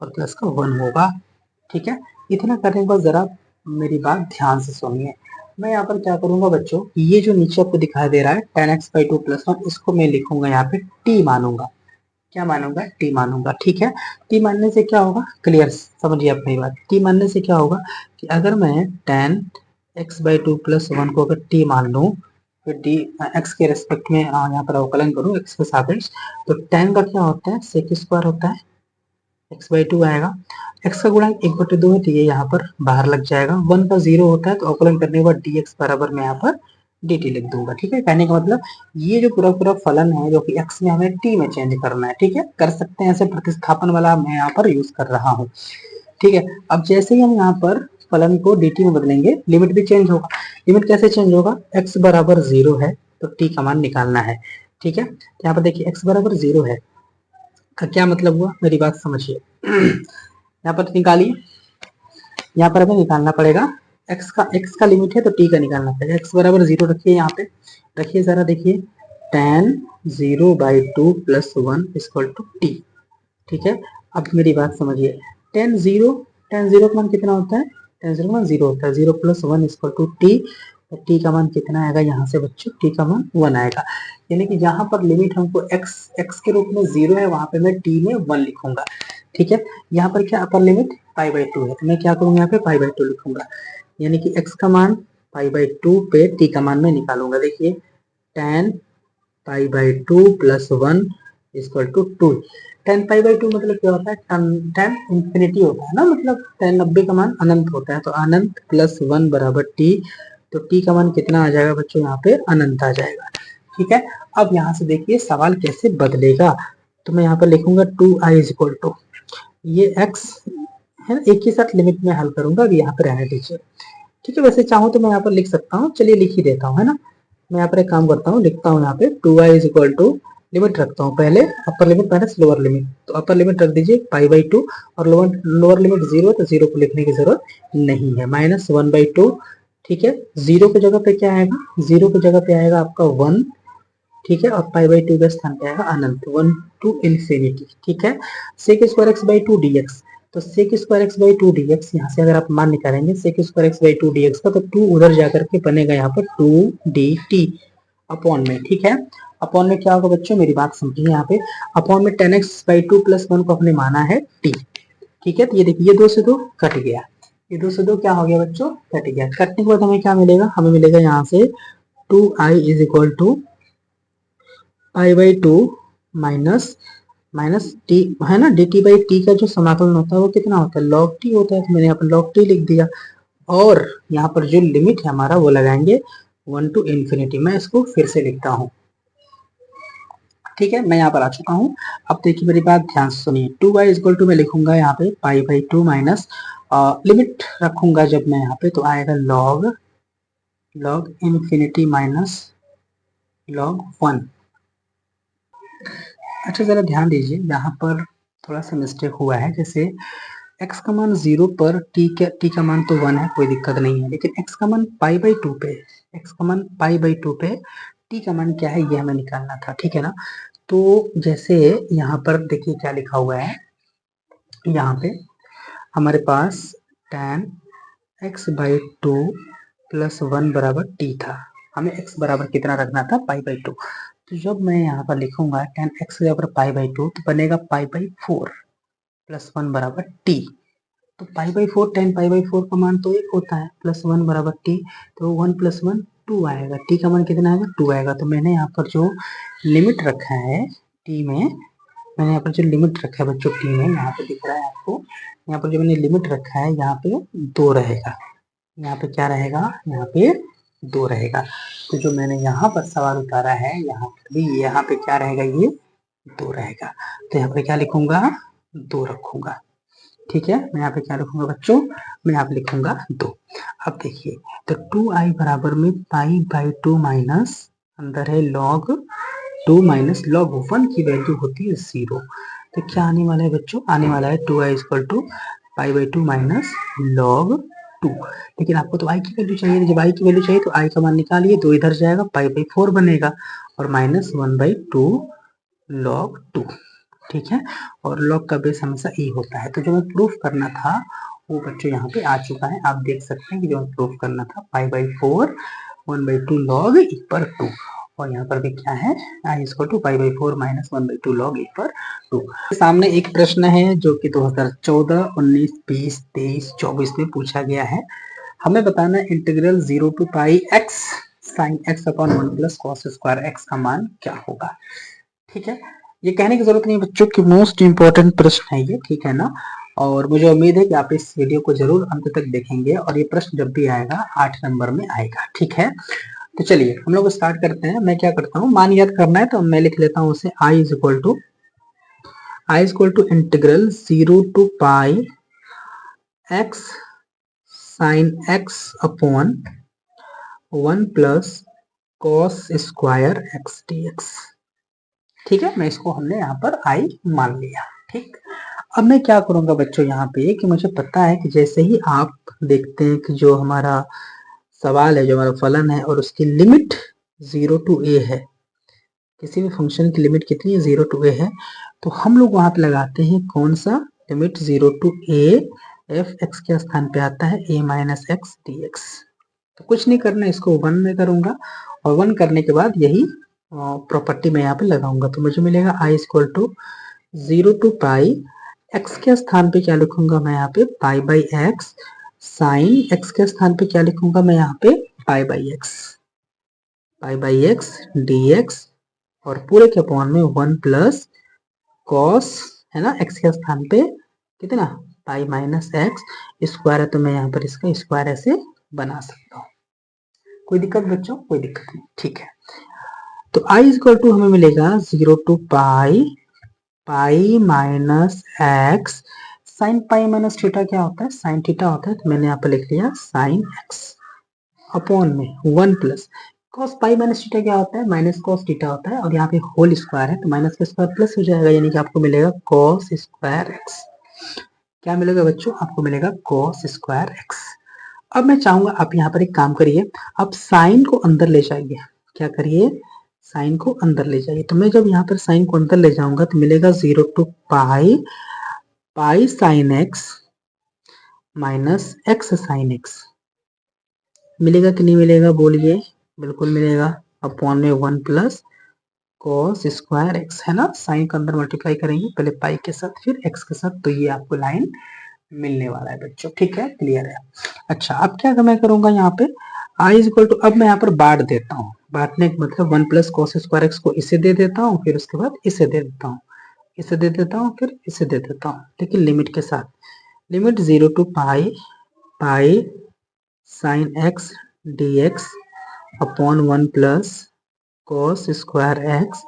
और प्लस का 1 होगा, ठीक है। इतना करने के बाद जरा मेरी बात ध्यान से सुनिए, मैं यहाँ पर क्या करूंगा बच्चों, ये जो नीचे आपको दिखाई दे रहा है tan x बाई 2 प्लस 1, इसको मैं लिखूंगा यहाँ पे t मानूंगा, क्या मानूंगा, टी मानूंगा। ठीक है, टी मानने से क्या होगा, क्लियर समझिए आप मेरी बात। टी मानने से क्या होगा कि अगर मैं tan x/2 + 1 को अगर टी मान लूं, फिर डी एक्स के रेस्पेक्ट में यहाँ पर अवकलन करूं एक्स के सापेक्ष, तो tan का क्या होता है, sec स्क्वायर होता है, x/2 आएगा। x का गुणांक 1/2 है तो ये यहाँ पर बाहर लग जाएगा। 1 का 0 होता है तो अवकलन करने के बाद dx बराबर मैं यहाँ पर dt लिख दूंगा। ठीक है, कहने का मतलब ये जो पूरा पूरा फलन है जो कि x में हमें t में चेंज करना है। ठीक है, कर सकते हैं ऐसे, प्रतिस्थापन वाला मैं यहाँ पर यूज कर रहा हूँ। ठीक है, अब जैसे ही हम यहाँ पर फलन को dt में बदलेंगे, लिमिट भी चेंज होगा। लिमिट कैसे चेंज होगा, x बराबर 0 है तो t का मान निकालना है। ठीक है, यहाँ पर देखिए x बराबर 0 है का क्या मतलब हुआ, मेरी बात समझिए। यहाँ पर निकालिए, यहाँ पर हमें निकालना पड़ेगा x का लिमिट है तो t का निकालना पड़ेगा। x बराबर 0 रखिए, यहाँ पे रखिए जरा, देखिए tan 0/2 + 1 = t। ठीक है, अब मेरी बात समझिए, tan 0 का मान कितना होता है, tan 0 का मान 0 होता है, 0 + 1 = t। टी का मान कितना आएगा यहाँ से बच्चों, टी का मान 1 आएगा। यानी कि जहां पर लिमिट हमको x के रूप में 0 है, वहां पे मैं t में 1 लिखूंगा। ठीक है, यहाँ पर क्या अपर लिमिट π/2 है तो मैं क्या करूंगा, यहाँ पे π/2 लिखूंगा। यानी कि x का मान π/2 पे t का मान मैं निकालूंगा। देखिए tan π/2 + 1 = 2। tan π/2 मतलब क्या होता है, tan इंफिनिटी होता है ना, मतलब tan 90 का मान अनंत होता है, तो अनंत + 1 = t। तो t का मान कितना आ जाएगा बच्चों, यहाँ पे अनंत आ जाएगा। ठीक है, अब यहाँ से देखिए सवाल कैसे बदलेगा, तो मैं यहाँ पर लिखूंगा 2i = ये x है, एक ही साथ लिमिट में हल करूंगा, अभी यहाँ पे रहने दीजिए। ठीक है, वैसे चाहूँ तो मैं यहाँ पर लिख सकता हूँ, चलिए लिख ही देता हूँ, है ना। मैं यहाँ पर एक काम करता हूँ, लिखता हूँ यहाँ पे 2i = लिमिट रखता हूँ पहले अपर लिमिट माइनस लोअर लिमिट, तो अपर लिमिट रख दीजिए π/2 और लोअर लिमिट 0 तो 0 को लिखने की जरूरत नहीं है, -1/2। ठीक है, 0 की जगह पे क्या आएगा, 0 की जगह पे आएगा आपका 1। ठीक है, और π/2 के स्थान पे आएगा अनंत, 1 to infinity। ठीक है, sec² x/2 dx, तो sec² x/2 dx, यहाँ से अगर आप मान निकालेंगे sec² x/2 dx का, तो 2 उधर जाकर के बनेगा यहाँ पर 2dt अपॉन में। ठीक है, अपॉन में क्या होगा बच्चों, मेरी बात समझिए, यहाँ पे अपॉन में tan x/2 + 1 को अपने माना है t। ठीक है, तो ये देखिए, ये 2 से 2 कट गया, ये 2 से 2 क्या हो गया बच्चों, कट गया। कटने के बाद हमें क्या मिलेगा, हमें मिलेगा यहाँ से 2i = π/2 माइनस टी है ना, dt/t का जो समाकलन होता है वो कितना होता है, log t होता है, तो मैंने यहाँ पर log t लिख दिया। और यहाँ पर जो लिमिट है हमारा वो लगाएंगे 1 to infinity। मैं इसको फिर से लिखता हूँ। ठीक है, मैं यहाँ पर आ चुका हूँ। अब देखिए मेरी बात ध्यान से सुनिए, 2y = मैं लिखूंगा यहाँ पे π/2 माइनस लिमिट रखूंगा जब मैं यहाँ पे, तो आएगा log infinity माइनस log 1। अच्छा जरा ध्यान दीजिए, यहाँ पर थोड़ा सा मिस्टेक हुआ है। जैसे x का मान 0 पर t का मान तो 1 है, कोई दिक्कत नहीं है, लेकिन x का मान π/2 पे, x का मान π/2 पे t का मान क्या है ये हमें निकालना था। ठीक है ना, तो जैसे यहाँ पर देखिए क्या लिखा हुआ है, यहाँ पे हमारे पास tan x/2 + 1 = t था, हमें x बराबर कितना रखना था, π/2। तो जब मैं यहाँ पर लिखूंगा tan x बराबर π/2 तो बनेगा π/4 + 1 = t। तो π/4 tan π/4 का मान तो 1 होता है, +1 = t, तो 1 + 1 2 आएगा, t का मान कितना आएगा, 2 आएगा। तो मैंने यहाँ पर जो लिमिट रखा है t में, मैंने यहाँ पर जो लिमिट रखा है बच्चों t में, यहाँ पे दिख रहा है आपको, यहाँ पर जो मैंने लिमिट रखा है यहाँ पे 2 रहेगा, यहाँ पे क्या रहेगा, यहाँ पे 2 रहेगा। तो जो मैंने यहाँ पर सवाल उतारा है यहाँ पर भी, यहाँ पे क्या रहेगा, ये 2 रहेगा। तो यहाँ पे क्या लिखूंगा, 2 रखूंगा। ठीक है, मैं यहाँ पे क्या लिखूंगा बच्चों, मैं यहाँ पे लिखूंगा 2। अब देखिए, तो 2i बराबर में π/2 माइनस अंदर है log 2 माइनस log 1 की वैल्यू होती है 0। तो क्या आने वाला है बच्चों, आने वाला है 2i = π/2 माइनस log 2। लेकिन आपको तो i की वैल्यू चाहिए, जब i की वैल्यू चाहिए तो i का मान निकालिए, 2 इधर जाएगा, π/4 बनेगा और -1/2 log 2। ठीक है, और log का बेस हमेशा e होता है। तो जो मैं प्रूफ करना था वो बच्चों यहाँ पे आ चुका है, आप देख सकते हैं कि जो मैं प्रूफ करना था π/4 1/2 log e/2। और यहाँ पर भी क्या है, I equal to pi by 4 minus 1/2 log a पर 2। सामने एक प्रश्न है जो कि 2014, 19, 20, 23, 24 में पूछा गया है। हमें बताना है integral 0 to pi x sine x upon 1 plus cos square x का मान क्या होगा। ठीक है, ये कहने की जरूरत नहीं बच्चों कि मोस्ट इंपॉर्टेंट प्रश्न है ये, ठीक है ना। और मुझे उम्मीद है कि आप इस वीडियो को जरूर अंत तक देखेंगे और ये प्रश्न जब भी आएगा 8 नंबर में आएगा। ठीक है, तो चलिए हम लोग स्टार्ट करते हैं। मैं क्या करता हूँ, मान याद करना है तो मैं लिख लेता हूँ उसे I is equal to integral 0 to pi x sine x upon 1 plus cos square x dx। ठीक है, मैं इसको हमने यहाँ पर आई मान लिया। ठीक, अब मैं क्या करूंगा बच्चों यहाँ पे कि मुझे पता है कि जैसे ही आप देखते हैं कि जो हमारा सवाल है, जो हमारा फलन है और उसकी लिमिट 0 टू a है, किसी भी फंक्शन की लिमिट कितनी है, 0 टू a है, तो हम लोग वहां पे लगाते हैं कौन सा, limit 0 to a f x के स्थान पे आता है a minus x D x. तो कुछ नहीं करना, इसको 1 में करूंगा और 1 करने के बाद यही प्रॉपर्टी में यहाँ पे लगाऊंगा। तो मुझे मिलेगा I equal to 0 to pi, x के स्थान पे क्या लिखूंगा मैं यहाँ पे, pi by x, sine x के स्थान पे क्या लिखूंगा मैं यहाँ पे, pi by x D x, और पूरे के अपॉन में 1 प्लस कॉस, है ना, x के स्थान पे कितना, पाई माइनस एक्स स्क्वायर है, तो मैं यहाँ पर इसका स्क्वायर ऐसे बना सकता हूँ। कोई दिक्कत बच्चों, कोई दिक्कत नहीं। ठीक है, तो आई इक्वल टू हमें मिलेगा 0 to pi minus x, sine pi minus theta क्या होता है, साइन थीटा होता है, तो मैंने यहाँ पर लिख लिया साइन एक्स अपॉन में 1 plus cos pi minus theta क्या होता है, माइनस कॉस थीटा होता है, और यहाँ पे होल स्क्वायर है तो माइनस का स्क्वायर प्लस हो जाएगा, यानी कि आपको मिलेगा कॉस स्क्वायर एक्स। क्या मिलेगा बच्चों, आपको मिलेगा कॉस स्क्वायर एक्स। अब मैं चाहूंगा आप यहाँ पर एक काम करिए, आप साइन को अंदर ले जाइए। क्या करिए, साइन को अंदर ले जाइए। तो मैं जब यहाँ पर साइन को अंदर ले जाऊंगा तो मिलेगा 0 to pi sine x minus x sine x. मिलेगा कि नहीं मिलेगा बोलिए, बिल्कुल मिलेगा, अपॉन में 1 प्लस कॉस स्क्वायर एक्स, है ना। साइन का अंदर मल्टीप्लाई करेंगे पहले पाई के साथ फिर एक्स के साथ, तो ये आपको लाइन मिलने वाला है बच्चों। ठीक है, क्लियर है। अच्छा, अब क्या मैं करूंगा यहाँ पे आई इज इक्वल टू, अब मैं यहाँ पर बांट देता हूँ, बांटने का मतलब 1 प्लस कॉस स्क्वायर एक्स को इसे दे देता हूँ, फिर उसके बाद इसे दे देता हूँ, इसे दे देता हूँ, फिर इसे दे देता हूँ, लेकिन लिमिट के साथ। Limit 0 to pi sine x D x upon 1 plus cos square x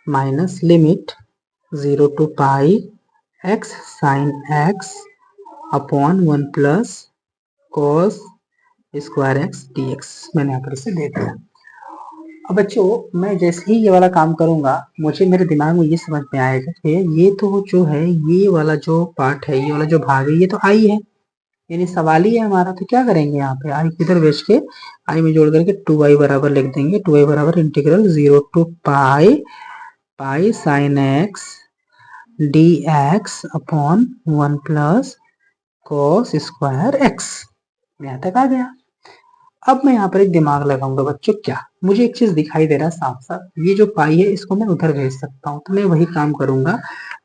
minus limit 0 to pi x sine x upon 1 plus cos square x D x. मैंने यहाँ पर इसे दे दिया। अब बच्चों मैं जैसे ही ये वाला काम करूंगा, मुझे मेरे दिमाग में ये समझ में आएगा कि ये तो जो है, ये वाला जो पार्ट है, ये वाला जो भाग है, ये तो आई है, यानी सवाल ही है हमारा। तो क्या करेंगे यहाँ पे, आई किधर भेज के आई में जोड़ करके 2i बराबर लिख देंगे, 2i बराबर integral 0 to pi sine x D x upon 1 plus cos square x. यहाँ तक आ गया। अब मैं यहाँ पर एक दिमाग लगाऊंगा बच्चों, क्या मुझे एक चीज दिखाई दे रहा है साफ साफ, ये जो पाई है इसको मैं उधर भेज सकता हूँ, तो मैं वही काम करूंगा,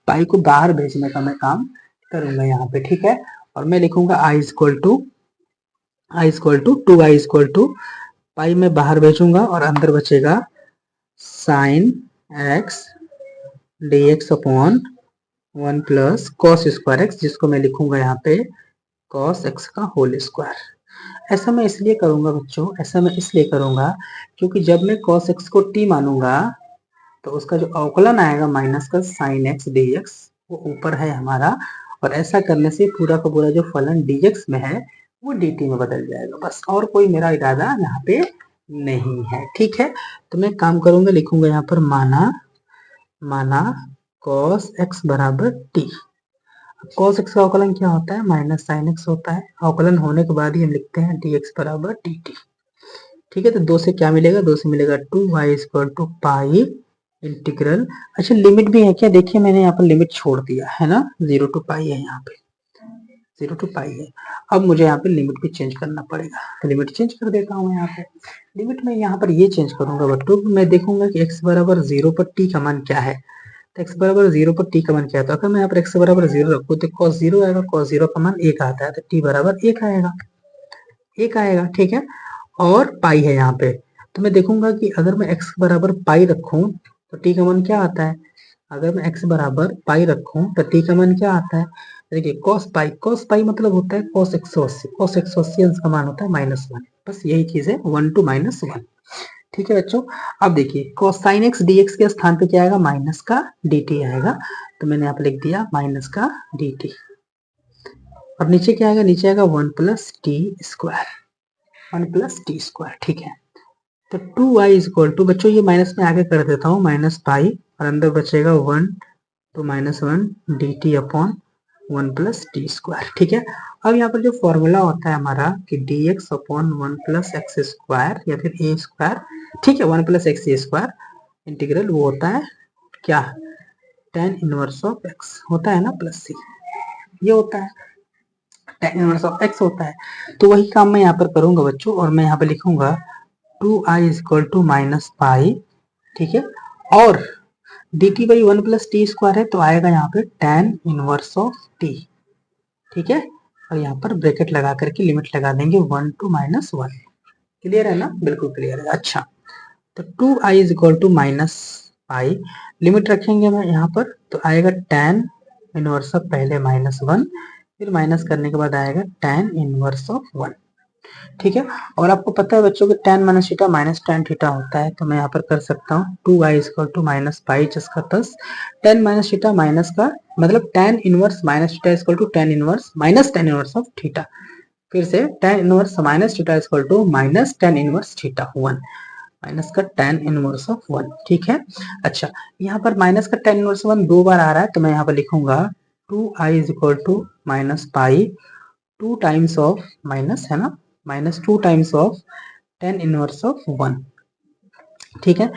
पाई को बाहर भेजने का मैं काम करूंगा यहाँ पे। ठीक है, और मैं लिखूंगा I equal to 2i equal to pi में बाहर भेजूंगा और अंदर बचेगा sine x D x upon 1 plus cos square x, जिसको मैं लिखूंगा यहाँ पे कॉस एक्स का होल स्क्वायर। ऐसा मैं इसलिए करूंगा बच्चों, ऐसा मैं इसलिए करूंगा क्योंकि जब मैं cos x को t मानूंगा तो उसका जो अवकलन आएगा माइनस का sin x dx वो ऊपर है हमारा, और ऐसा करने से पूरा का पूरा जो फलन dx में है वो dt में बदल जाएगा, बस, और कोई मेरा इरादा यहाँ पे नहीं है। ठीक है, तो मैं काम करूंगा, लिखूंगा यहाँ पर माना cos x बराबर t। cos x का अवकलन क्या होता है, माइनस साइन एक्स होता है, अवकलन होने के बाद ही हम लिखते हैं dx बराबर dt। ठीक है, तो 2 से क्या मिलेगा, 2 से मिलेगा 2y equal to pi integral. अच्छा, लिमिट भी है क्या, देखिए मैंने यहाँ पर लिमिट छोड़ दिया है ना, 0 टू पाई है, यहाँ पे 0 टू पाई है। अब मुझे यहाँ पे लिमिट भी चेंज करना पड़ेगा, तो लिमिट चेंज कर देता हूँ यहाँ पे। लिमिट में यहाँ पर ये चेंज करूंगा बच्चों, मैं देखूंगा कि x बराबर 0 पर t का मान क्या है। तो x बराबर 0 पर t का मान क्या है, तो अगर मैं यहाँ पर x बराबर 0 रखूँ तो cos 0 आएगा, cos 0 का मान 1 आता है, तो t बराबर 1 आएगा, 1 आएगा, ठीक है। और पाई है यहाँ पे, तो मैं देखूंगा कि अगर मैं x बराबर पाई रखूं तो t का मान क्या आता है। अगर मैं x बराबर पाई रखूं तो t का मान क्या आता है। देखिए cos पाई मतलब होता है cos 180, cos 180 अंश का मान होता है -1, बस यही चीज है, 1 to -1, ठीक है बच्चों। अब देखिए cos sin x dx के स्थान पे क्या आएगा, माइनस का dt आएगा, तो मैंने यहाँ पे लिख दिया माइनस का dt। और नीचे क्या आएगा, नीचे आएगा 1 plus T square, 1 plus T square, ठीक है। तो 2y इज इक्वल टू, बच्चों ये माइनस में आगे कर देता हूँ, माइनस पाई, और अंदर बचेगा 1 तो -1 dt upon 1 plus T square, ठीक है। अब यहाँ पर जो फॉर्मूला होता है हमारा कि dx upon 1 plus x square या फिर ए स्क्वायर, ठीक है, 1 प्लस एक्स ए स्क्वायर इंटीग्रल, वो होता है क्या, tan इनवर्स ऑफ x होता है ना, प्लस सी, ये होता है tan इनवर्स ऑफ x होता है। तो वही काम मैं यहाँ पर करूंगा बच्चों, और मैं यहाँ पर लिखूंगा 2i is equal to minus pi, ठीक है। और dt by 1 plus T square है, तो आएगा यहाँ पे tan इनवर्स ऑफ t, ठीक है। और यहाँ पर ब्रैकेट लगा करके लिमिट लगा देंगे 1 to -1, क्लियर है ना, बिल्कुल क्लियर है। अच्छा, तो 2i is equal to minus pi, limit रखेंगे मैं यहाँ पर, तो आएगा tan इनवर्स ऑफ पहले -1, फिर माइनस करने के बाद आएगा tan इनवर्स ऑफ 1, ठीक है। और आपको पता है बच्चों कि tan minus theta minus tan theta होता है, तो मैं यहाँ पर कर सकता हूँ 2y इक्वल टू माइनस पाई जिसका 10, tan माइनस थीटा माइनस का मतलब tan inverse minus theta equal to tan inverse minus tan inverse of theta, फिर से tan inverse minus theta equal to minus tan inverse theta 1, minus का tan inverse of 1, ठीक है। अच्छा, यहाँ पर माइनस का tan इनवर्स 1 दो बार आ रहा है, तो मैं यहाँ पर लिखूंगा 2i is equal to minus pi 2 times of minus है ना, minus 2 times of tan inverse of 1, ठीक है।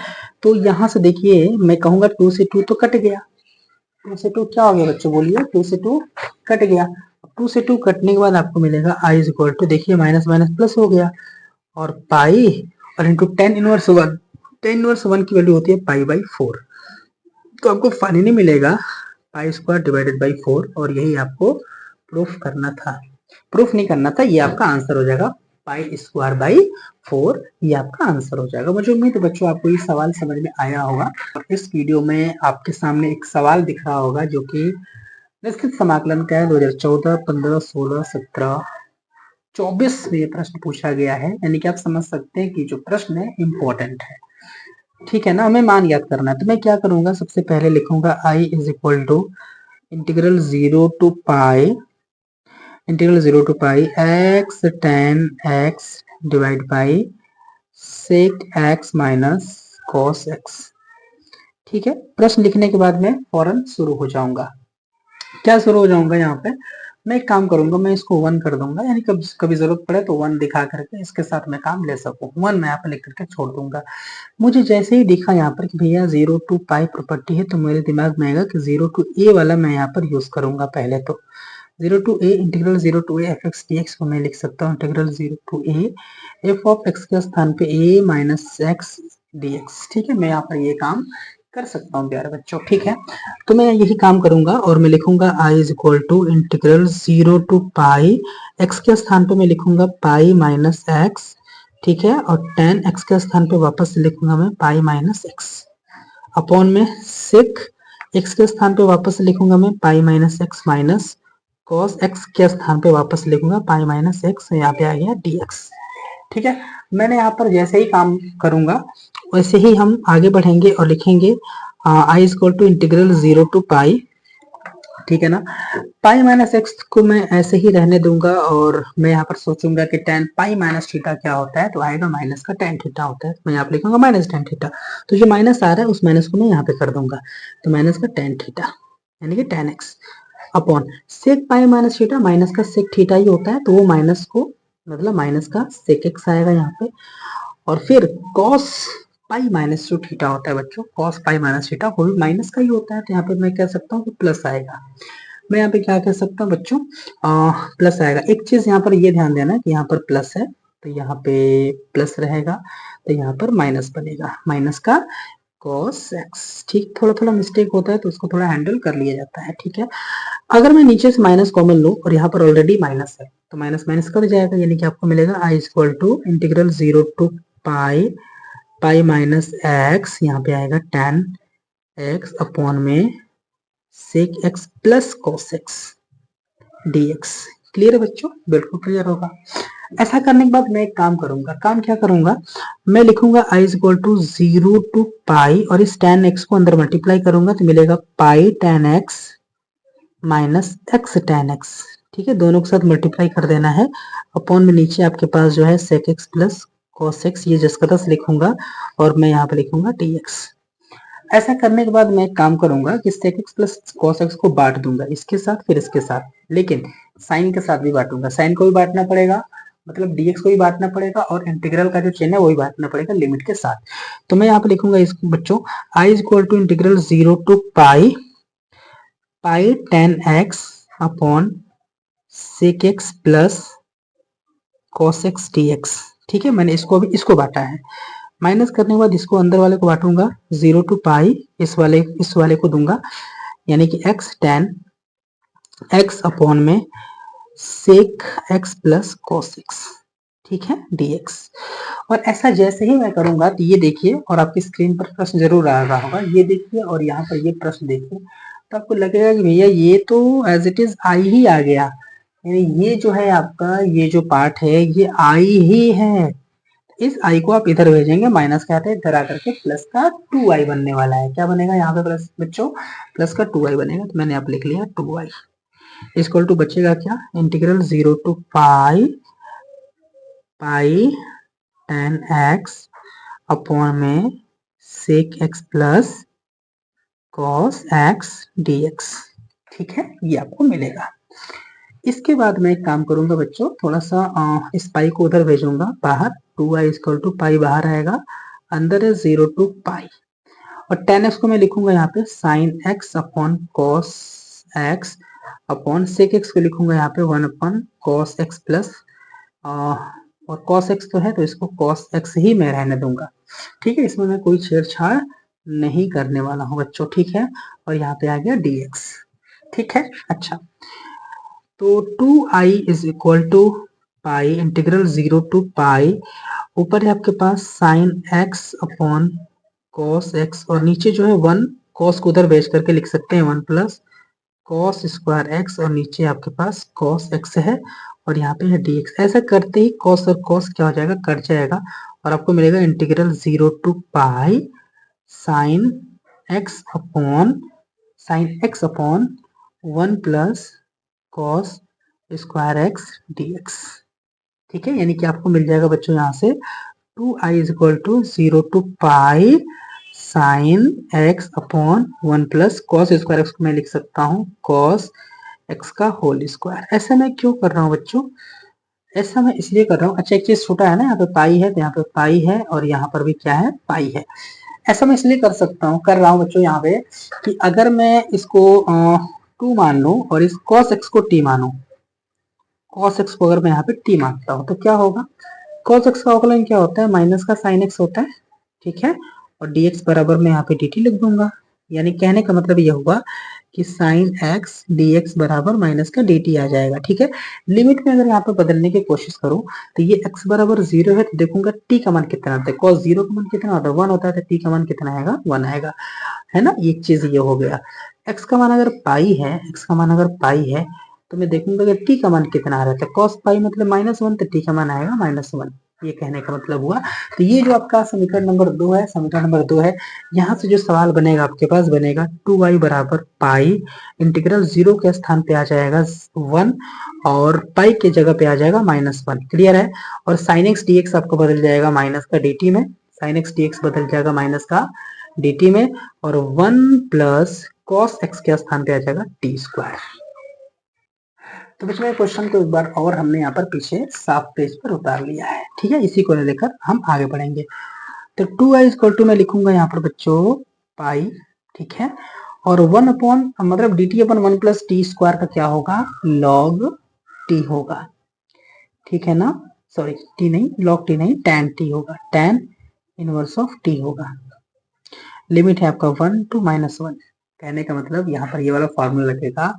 तो यहाँ से देखिए मैं कहूंगा 2 से 2 तो कट गया, 2 से 2 क्या हो गया बच्चों, बोलिए, 2 से 2 कट गया। 2 से 2 कटने के बाद आपको मिलेगा i इज इक्वल टू, देखिए माइनस माइनस प्लस हो गया, और पाई और into tan inverse 1, tan inverse 1 की वैल्यू होती है पाई बाई 4, तो आपको फाइनली मिलेगा पाई स्क्वायर डिवाइडेड बाई 4, और यही आपको प्रूफ करना था, प्रूफ नहीं करना था, ये आपका आंसर हो जाएगा पाई स्क्वायर बाई 4, ये आपका आंसर हो जाएगा। मुझे उम्मीद है बच्चों आपको ये सवाल समझ में आया होगा। और इस वीडियो में आपके सामने एक सवाल दिख रहा होगा जो कि निश्चित समाकलन का है, 2014, 15, 16, 17, 24 में ये प्रश्न पूछा गया है, यानी कि आप समझ सकते हैं कि जो प्रश्न है इम्पोर्टेंट है, ठीक है ना। हमें मान याद करना है, तो मैं क्या करूंगा, सबसे पहले लिखूंगा i is equal to integral 0 to pi x tan x divide by sec x minus cos x, ठीक है। प्रश्न लिखने के बाद मैं फौरन शुरू हो जाऊंगा, क्या शुरू हो जाऊंगा, यहाँ पे मैं एक काम करूंगा, मैं इसको 1 कर दूंगा, यानी कभी जरूरत पड़े तो 1 दिखा करके इसके साथ मैं काम ले सकूं, 1 मैं यहाँ पे लिख करके छोड़ दूंगा। मुझे जैसे ही दिखा यहाँ पर कि भैया 0 टू पाई प्रॉपर्टी है, तो मेरे दिमाग में आएगा कि 0 टू a वाला मैं यहाँ पर यूज करूंगा पहले, तो 0 to a integral 0 to a f x D x को मैं लिख सकता हूँ integral 0 to a F of x के स्थान पे a minus x D x, ठीक है। मैं यहाँ पर ये काम कर सकता हूँ प्यारे बच्चों, ठीक है। तो मैं यही काम करूंगा और मैं लिखूंगा i is equal to integral 0 to pi x के स्थान पे मैं लिखूंगा पाई माइनस एक्स, ठीक है। और tan x के स्थान पे वापस लिखूंगा मैं पाई माइनस एक्स, अपॉन में सेक x के स्थान पे वापस लिखूंगा मैं पाई minus X minus cos x के स्थान पे वापस लिखूंगा पाई माइनस एक्स, यहाँ पे आ गया dx, ठीक है। मैंने यहाँ पर जैसे ही काम करूंगा वैसे ही हम आगे बढ़ेंगे और लिखेंगे i equal to integral 0 to pi, ठीक है ना। पाई माइनस एक्स को मैं ऐसे ही रहने दूंगा, और मैं यहाँ पर सोचूंगा कि tan पाई माइनस थीटा क्या होता है, तो आएगा माइनस का tan थीटा होता है, मैं यहाँ पर लिखूंगा माइनस tan थीटा, तो जो माइनस आ रहा है उस माइनस को मैं यहाँ पे कर दूंगा, तो माइनस का tan थीटा यानी कि tan x upon sec pi minus theta, minus का सेक थीटा ही होता है, तो वो माइनस को मतलब माइनस का सेक एक्स आएगा यहाँ पे, और फिर कॉस पाई माइनस जो थीटा होता है बच्चों, कॉस पाई माइनस थीटा वो भी माइनस का ही होता है, तो यहाँ पे मैं कह सकता हूँ कि प्लस आएगा। मैं यहाँ पे क्या कह सकता हूँ बच्चों, प्लस आएगा। एक चीज यहाँ पर ये ध्यान देना कि यहाँ पर प्लस है तो यहाँ पे प्लस रहेगा, तो यहाँ पर माइनस बनेगा, माइनस का cos x। ठीक, थोड़ा थोड़ा मिस्टेक होता है तो उसको थोड़ा हैंडल कर लिया जाता है। ठीक है, अगर मैं नीचे से माइनस कॉमन लूँ और यहाँ पर ऑलरेडी माइनस है तो माइनस माइनस कट जाएगा, यानी कि आपको मिलेगा I equal to integral 0 to pi pi minus x, यहाँ पे आएगा tan x अपॉन में sec x plus cos x dx। Clear है बच्चों, बिल्कुल क्लियर होगा। ऐसा करने के बाद मैं एक काम करूंगा, काम क्या करूंगा, मैं लिखूंगा i is equal to 0 to pi और इस tan x को अंदर मल्टीप्लाई करूंगा तो मिलेगा पाई tan x minus x tan x। ठीक है, दोनों के साथ मल्टीप्लाई कर देना है, अपॉन में नीचे आपके पास जो है sec x plus cos x, ये जिसका तस लिखूंगा और मैं यहाँ पे लिखूंगा dx। ऐसा करने के बाद मैं एक काम करूंगा कि sec x plus cos x को बांट दूंगा, इसके साथ फिर इसके साथ, लेकिन साइन के साथ भी बांटूंगा, साइन को भी बांटना पड़ेगा, मतलब dx को भी बांटना पड़ेगा और इंटीग्रल का जो चिन्ह है वो भी बांटना पड़ेगा लिमिट के साथ। तो मैं यहाँ पे लिखूंगा इसको बच्चों, i is equal to integral 0 to pi pi tan x upon sec x plus cos x dx। ठीक है, मैंने इसको बांटा है, माइनस करने के बाद इसको अंदर वाले को बांटूंगा, 0 टू पाई इस वाले को दूंगा, यानी कि x tan x अपॉन में sec x plus cos x। ठीक है, dx। और ऐसा जैसे ही मैं करूंगा तो ये देखिए, और आपकी स्क्रीन पर प्रश्न जरूर आ रहा होगा, ये देखिए और यहाँ पर ये प्रश्न देखिए, तो आपको लगेगा कि भैया ये तो एज इट इज आई ही आ गया, यानी ये जो है आपका ये जो पार्ट है ये आई ही है। इस आई को आप इधर भेजेंगे, माइनस का आता है इधर आकर के प्लस का 2i बनने वाला है। क्या बनेगा यहाँ पे प्लस बच्चों, प्लस का 2i बनेगा, तो मैंने यहाँ पे लिख लिया 2i इक्वल टू बचेगा क्या, integral 0 to pi pi tan x upon में sec x plus cos x dx। ठीक है, ये आपको मिलेगा। इसके बाद मैं एक काम करूंगा बच्चों, थोड़ा सा इस पाई को उधर भेजूंगा बाहर, 2i इक्वल टू पाई बाहर आएगा, अंदर है 0 टू पाई, और tan x को मैं लिखूंगा यहाँ पे sin x upon cos x upon sec x को लिखूंगा यहाँ पे 1 अपॉन cos x प्लस, और cos x तो है तो इसको cos x ही मैं रहने दूंगा। ठीक है, इसमें मैं कोई छेड़छाड़ नहीं करने वाला हूँ बच्चों। ठीक है, और यहाँ पे आ गया dx। ठीक है, अच्छा, तो 2i is equal to pi integral 0 to pi, ऊपर है आपके पास sine x upon cos x, और नीचे जो है 1 cos को उधर भेज करके लिख सकते हैं 1 प्लस cos स्क्वायर x, और नीचे आपके पास cos x है और यहाँ पे है dx। ऐसा करते ही cos और cos क्या हो जाएगा, कट जाएगा, और आपको मिलेगा integral 0 to pi sine x upon 1 plus cos square x dx। ठीक है, यानी कि आपको मिल जाएगा बच्चों यहाँ से 2i is equal to 0 to pi sine x upon 1 plus cos square x को मैं लिख सकता हूँ cos x का होल स्क्वायर। ऐसा मैं क्यों कर रहा हूँ बच्चों, ऐसा मैं इसलिए कर रहा हूँ, अच्छा एक चीज छोटा है ना, यहाँ पे पाई है तो यहाँ पे पाई है और यहाँ पर भी क्या है, पाई है। ऐसा मैं इसलिए कर रहा हूँ बच्चों यहाँ पे कि अगर मैं इसको 2 मान लूं और इस cos x को t मानूं, cos x को अगर मैं यहाँ पे t मानता हूँ तो क्या होगा, cos x का अवकलन क्या होता है, माइनस का sin x होता है। ठीक है, और dx बराबर मैं यहाँ पे dt लिख दूंगा, यानी कहने का मतलब ये हुआ कि sin x dx बराबर माइनस का dt आ जाएगा। ठीक है, लिमिट में अगर यहाँ पे बदलने की कोशिश करूं तो ये x बराबर 0 है तो देखूंगा t का मान कितना आता है, cos 0 का मान कितना होता है, 1 होता है, तो t का मान कितना आएगा, 1 आएगा, है ना। एक चीज ये हो गया, x का मान अगर पाई है, x का मान अगर पाई है तो मैं देखूंगा कि t का मान कितना आ रहा है, cos पाई मतलब -1, तो t का मान आएगा -1। ये कहने का मतलब हुआ। तो ये जो आपका समीकरण नंबर 2 है, समीकरण नंबर 2 है, यहाँ से जो सवाल बनेगा आपके पास बनेगा 2i बराबर पाई इंटीग्रल 0 के स्थान पे आ जाएगा 1 और पाई के जगह पे आ जाएगा -1। क्लियर है, और sin x dx आपको बदल जाएगा माइनस का dt में, sin x dx बदल जाएगा माइनस का dt में, और 1 प्लस cos x के स्थान पे आ जाएगा t स्क्वायर। तो बच्चों क्वेश्चन को एक बार और हमने यहाँ पर पीछे साफ पेज पर उतार लिया है। ठीक है, इसी को लेकर हम आगे बढ़ेंगे। तो 2i इक्वल टू मैं लिखूंगा यहाँ पर बच्चों पाई। ठीक है, और 1 अपॉन मतलब dt upon 1 plus T square का क्या होगा, log t होगा, ठीक है ना, सॉरी t नहीं, log t नहीं, tan t होगा, tan इनवर्स ऑफ t होगा। लिमिट है आपका 1 to -1। कहने का मतलब यहाँ पर ये वाला फॉर्मूला लगेगा,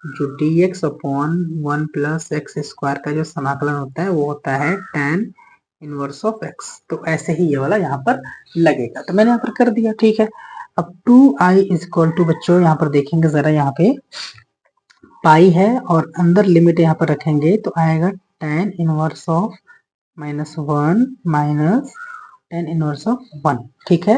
जो dx upon 1 plus x square का जो समाकलन होता है वो होता है tan इनवर्स ऑफ x। तो ऐसे ही ये वाला यहाँ पर लगेगा, तो मैंने यहाँ पर कर दिया, ठीक है। अब 2i इज इक्वल टू, बच्चों यहाँ पर देखेंगे जरा, यहाँ पे पाई है और अंदर लिमिट यहाँ पर रखेंगे तो आएगा tan inverse of -1 minus tan inverse of 1, ठीक है।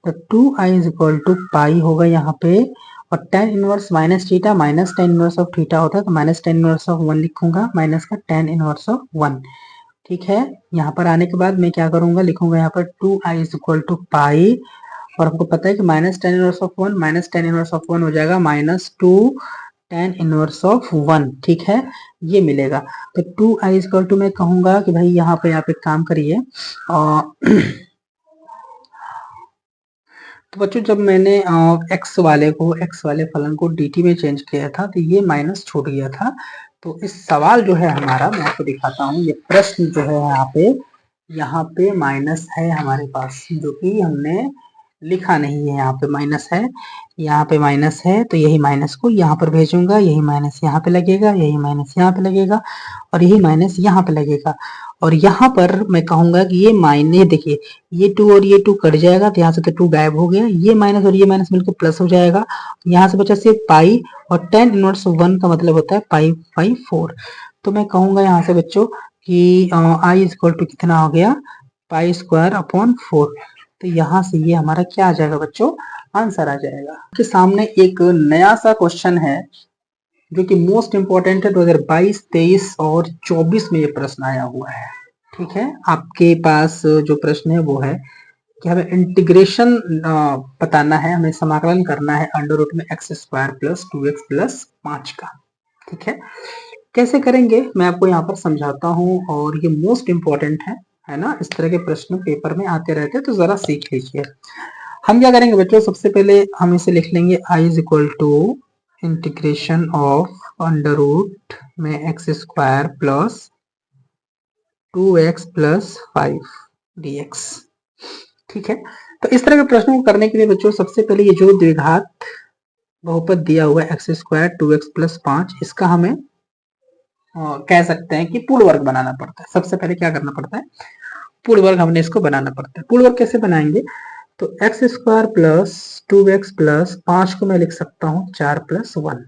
तो 2i इज इक्वल टू पाई होगा यहाँ पे, और tan inverse minus theta minus tan inverse of theta होता है, तो माइनस tan इनवर्स ऑफ 1 लिखूंगा, माइनस का tan इनवर्स ऑफ 1, ठीक है। यहाँ पर आने के बाद मैं क्या करूंगा, लिखूंगा यहाँ पर 2i is equal to pi, और हमको पता है कि minus tan inverse of 1 minus tan inverse of 1 हो जाएगा -2 tan इनवर्स ऑफ 1, ठीक है, ये मिलेगा। तो 2i इज इक्वल टू मैं कहूंगा कि भाई यहाँ पे आप एक काम करिए, तो बच्चों जब मैंने x वाले फलन को dt में चेंज किया था तो ये माइनस छूट गया था। तो इस सवाल जो है हमारा, मैं आपको दिखाता हूँ, ये प्रश्न जो है यहाँ पे माइनस है हमारे पास, जो कि हमने लिखा नहीं है, यहाँ पे माइनस है, यहाँ पे माइनस है, तो यही माइनस को यहाँ पर भेजूंगा, यही माइनस यहाँ पे लगेगा, यही माइनस यहाँ पे लगेगा, और यही माइनस यहाँ पे लगेगा। और यहाँ पर मैं कहूंगा कि ये माइनस, देखिए ये 2 और ये 2 कट जाएगा, तो यहाँ से तो 2 गायब हो गया, ये माइनस और ये माइनस मिलकर प्लस हो जाएगा, यहाँ से बचा सिर्फ पाई, और tan इनवर्स 1 का मतलब होता है पाई/4। तो मैं कहूंगा यहाँ से बच्चों कि i इज इक्वल टू कितना हो गया, पाई स्क्वायर अपॉन 4। तो यहाँ से ये हमारा क्या आ जाएगा बच्चों, आंसर आ जाएगा। आपके सामने एक नया सा क्वेश्चन है जो कि मोस्ट इंपॉर्टेंट है, 2022, 23 और 24 में ये प्रश्न आया हुआ है, ठीक है। आपके पास जो प्रश्न है वो है कि हमें इंटीग्रेशन बताना है, हमें समाकलन करना है अंडर रूट में x square plus 2x plus 5 का, ठीक है। कैसे करेंगे मैं आपको यहाँ पर समझाता हूँ, और ये मोस्ट इंपॉर्टेंट है ना, इस तरह के प्रश्न पेपर में आते रहते हैं, तो जरा सीख लीजिए। हम क्या करेंगे बच्चों, सबसे पहले हम इसे लिख लेंगे i is equal to integration of under root में x square plus 2x plus 5 dx, ठीक है। तो इस तरह के प्रश्नों को करने के लिए बच्चों सबसे पहले ये जो द्विघात बहुपद दिया हुआ है x स्क्वायर 2x प्लस 5, इसका हमें कह सकते हैं कि पूर्ण वर्ग बनाना पड़ता है। सबसे पहले क्या करना पड़ता है, पूर्ण वर्ग हमने इसको बनाना पड़ता है। पूर्ण वर्ग कैसे बनाएंगे, तो x square plus 2x plus 5 को मैं लिख सकता हूँ 4 प्लस 1।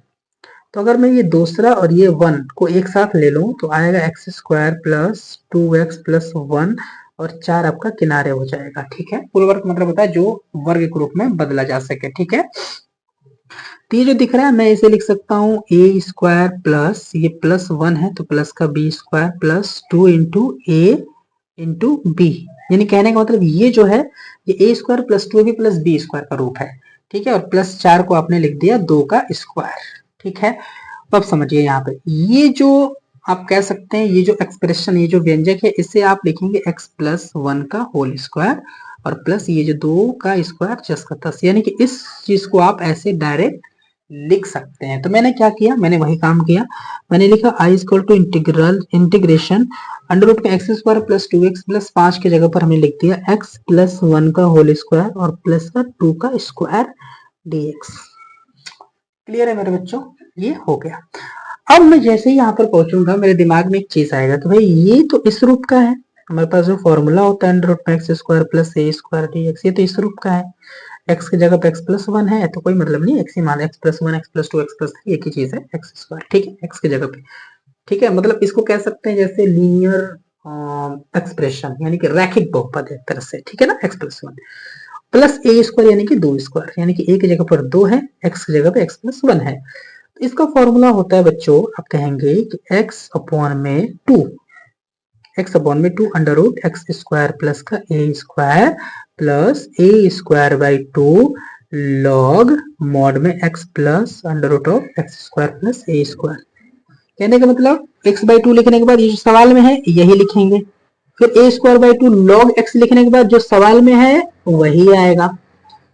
तो अगर मैं ये दूसरा और ये 1 को एक साथ ले लूं तो आएगा x square plus 2x plus 1 और 4 आपका किनारे हो जाएगा, ठीक है। पूर्ण वर्ग मतलब होता है जो वर्ग के रूप में बदला जा सके, ठीक है। तो ये जो दिख रहा है मैं इसे लिख सकता हूँ ए स्क्वायर प्लस, ये प्लस 1 है तो प्लस का B square plus 2 into A into B, यानी कहने का मतलब ये जो है ये A square plus 2 plus B square का रूप है, ठीक है। और प्लस 4 को आपने लिख दिया 2 का स्क्वायर, ठीक है। तो अब समझिए यहाँ पे ये जो आप कह सकते हैं, ये जो एक्सप्रेशन, ये जो व्यंजक है, इसे आप लिखेंगे x प्लस 1 का होल स्क्वायर और प्लस ये जो 2 का स्क्वायर जस का तस, यानी कि इस चीज को आप ऐसे डायरेक्ट लिख सकते हैं। तो मैंने क्या किया, मैंने वही काम किया, मैंने लिखा i equal to integration under root में x square plus 2x plus 5 की जगह पर हमने लिख दिया x प्लस 1 का होल स्क्वायर और प्लस का 2 का स्क्वायर dx। क्लियर है मेरे बच्चों, ये हो गया। अब मैं जैसे ही यहाँ पर पहुंचूंगा मेरे दिमाग में एक चीज आएगा, तो भाई ये तो इस रूप का है, हमारे पास जो फॉर्मूला होता है अंडर रूट में x square plus A square dx, ये तो इस रूप का है। x की जगह पे x प्लस 1 है तो कोई मतलब नहीं, x ही मान, x plus 1 x plus 2 x plus 3 एक ही चीज है, एक्स स्क्वायर, ठीक है, x की जगह पे, ठीक है। मतलब इसको कह सकते हैं जैसे लीनियर एक्सप्रेशन, यानी कि रैखिक बहुपद है तरह से, ठीक है ना। x plus 1 plus A square यानी कि 2 स्क्वायर, यानी कि a की जगह पर 2 है, x की जगह पे x प्लस 1 है। तो इसका फॉर्मूला होता है बच्चों, आप कहेंगे कि x अपॉन में 2 under root x square plus का A square plus A square by 2 log mod में x plus under root of x square plus A square. कहने का मतलब x बाई 2 लिखने के बाद ये जो सवाल में है यही लिखेंगे, फिर ए स्क्वायर बाई 2 लॉग x लिखने के बाद जो सवाल में है वही आएगा,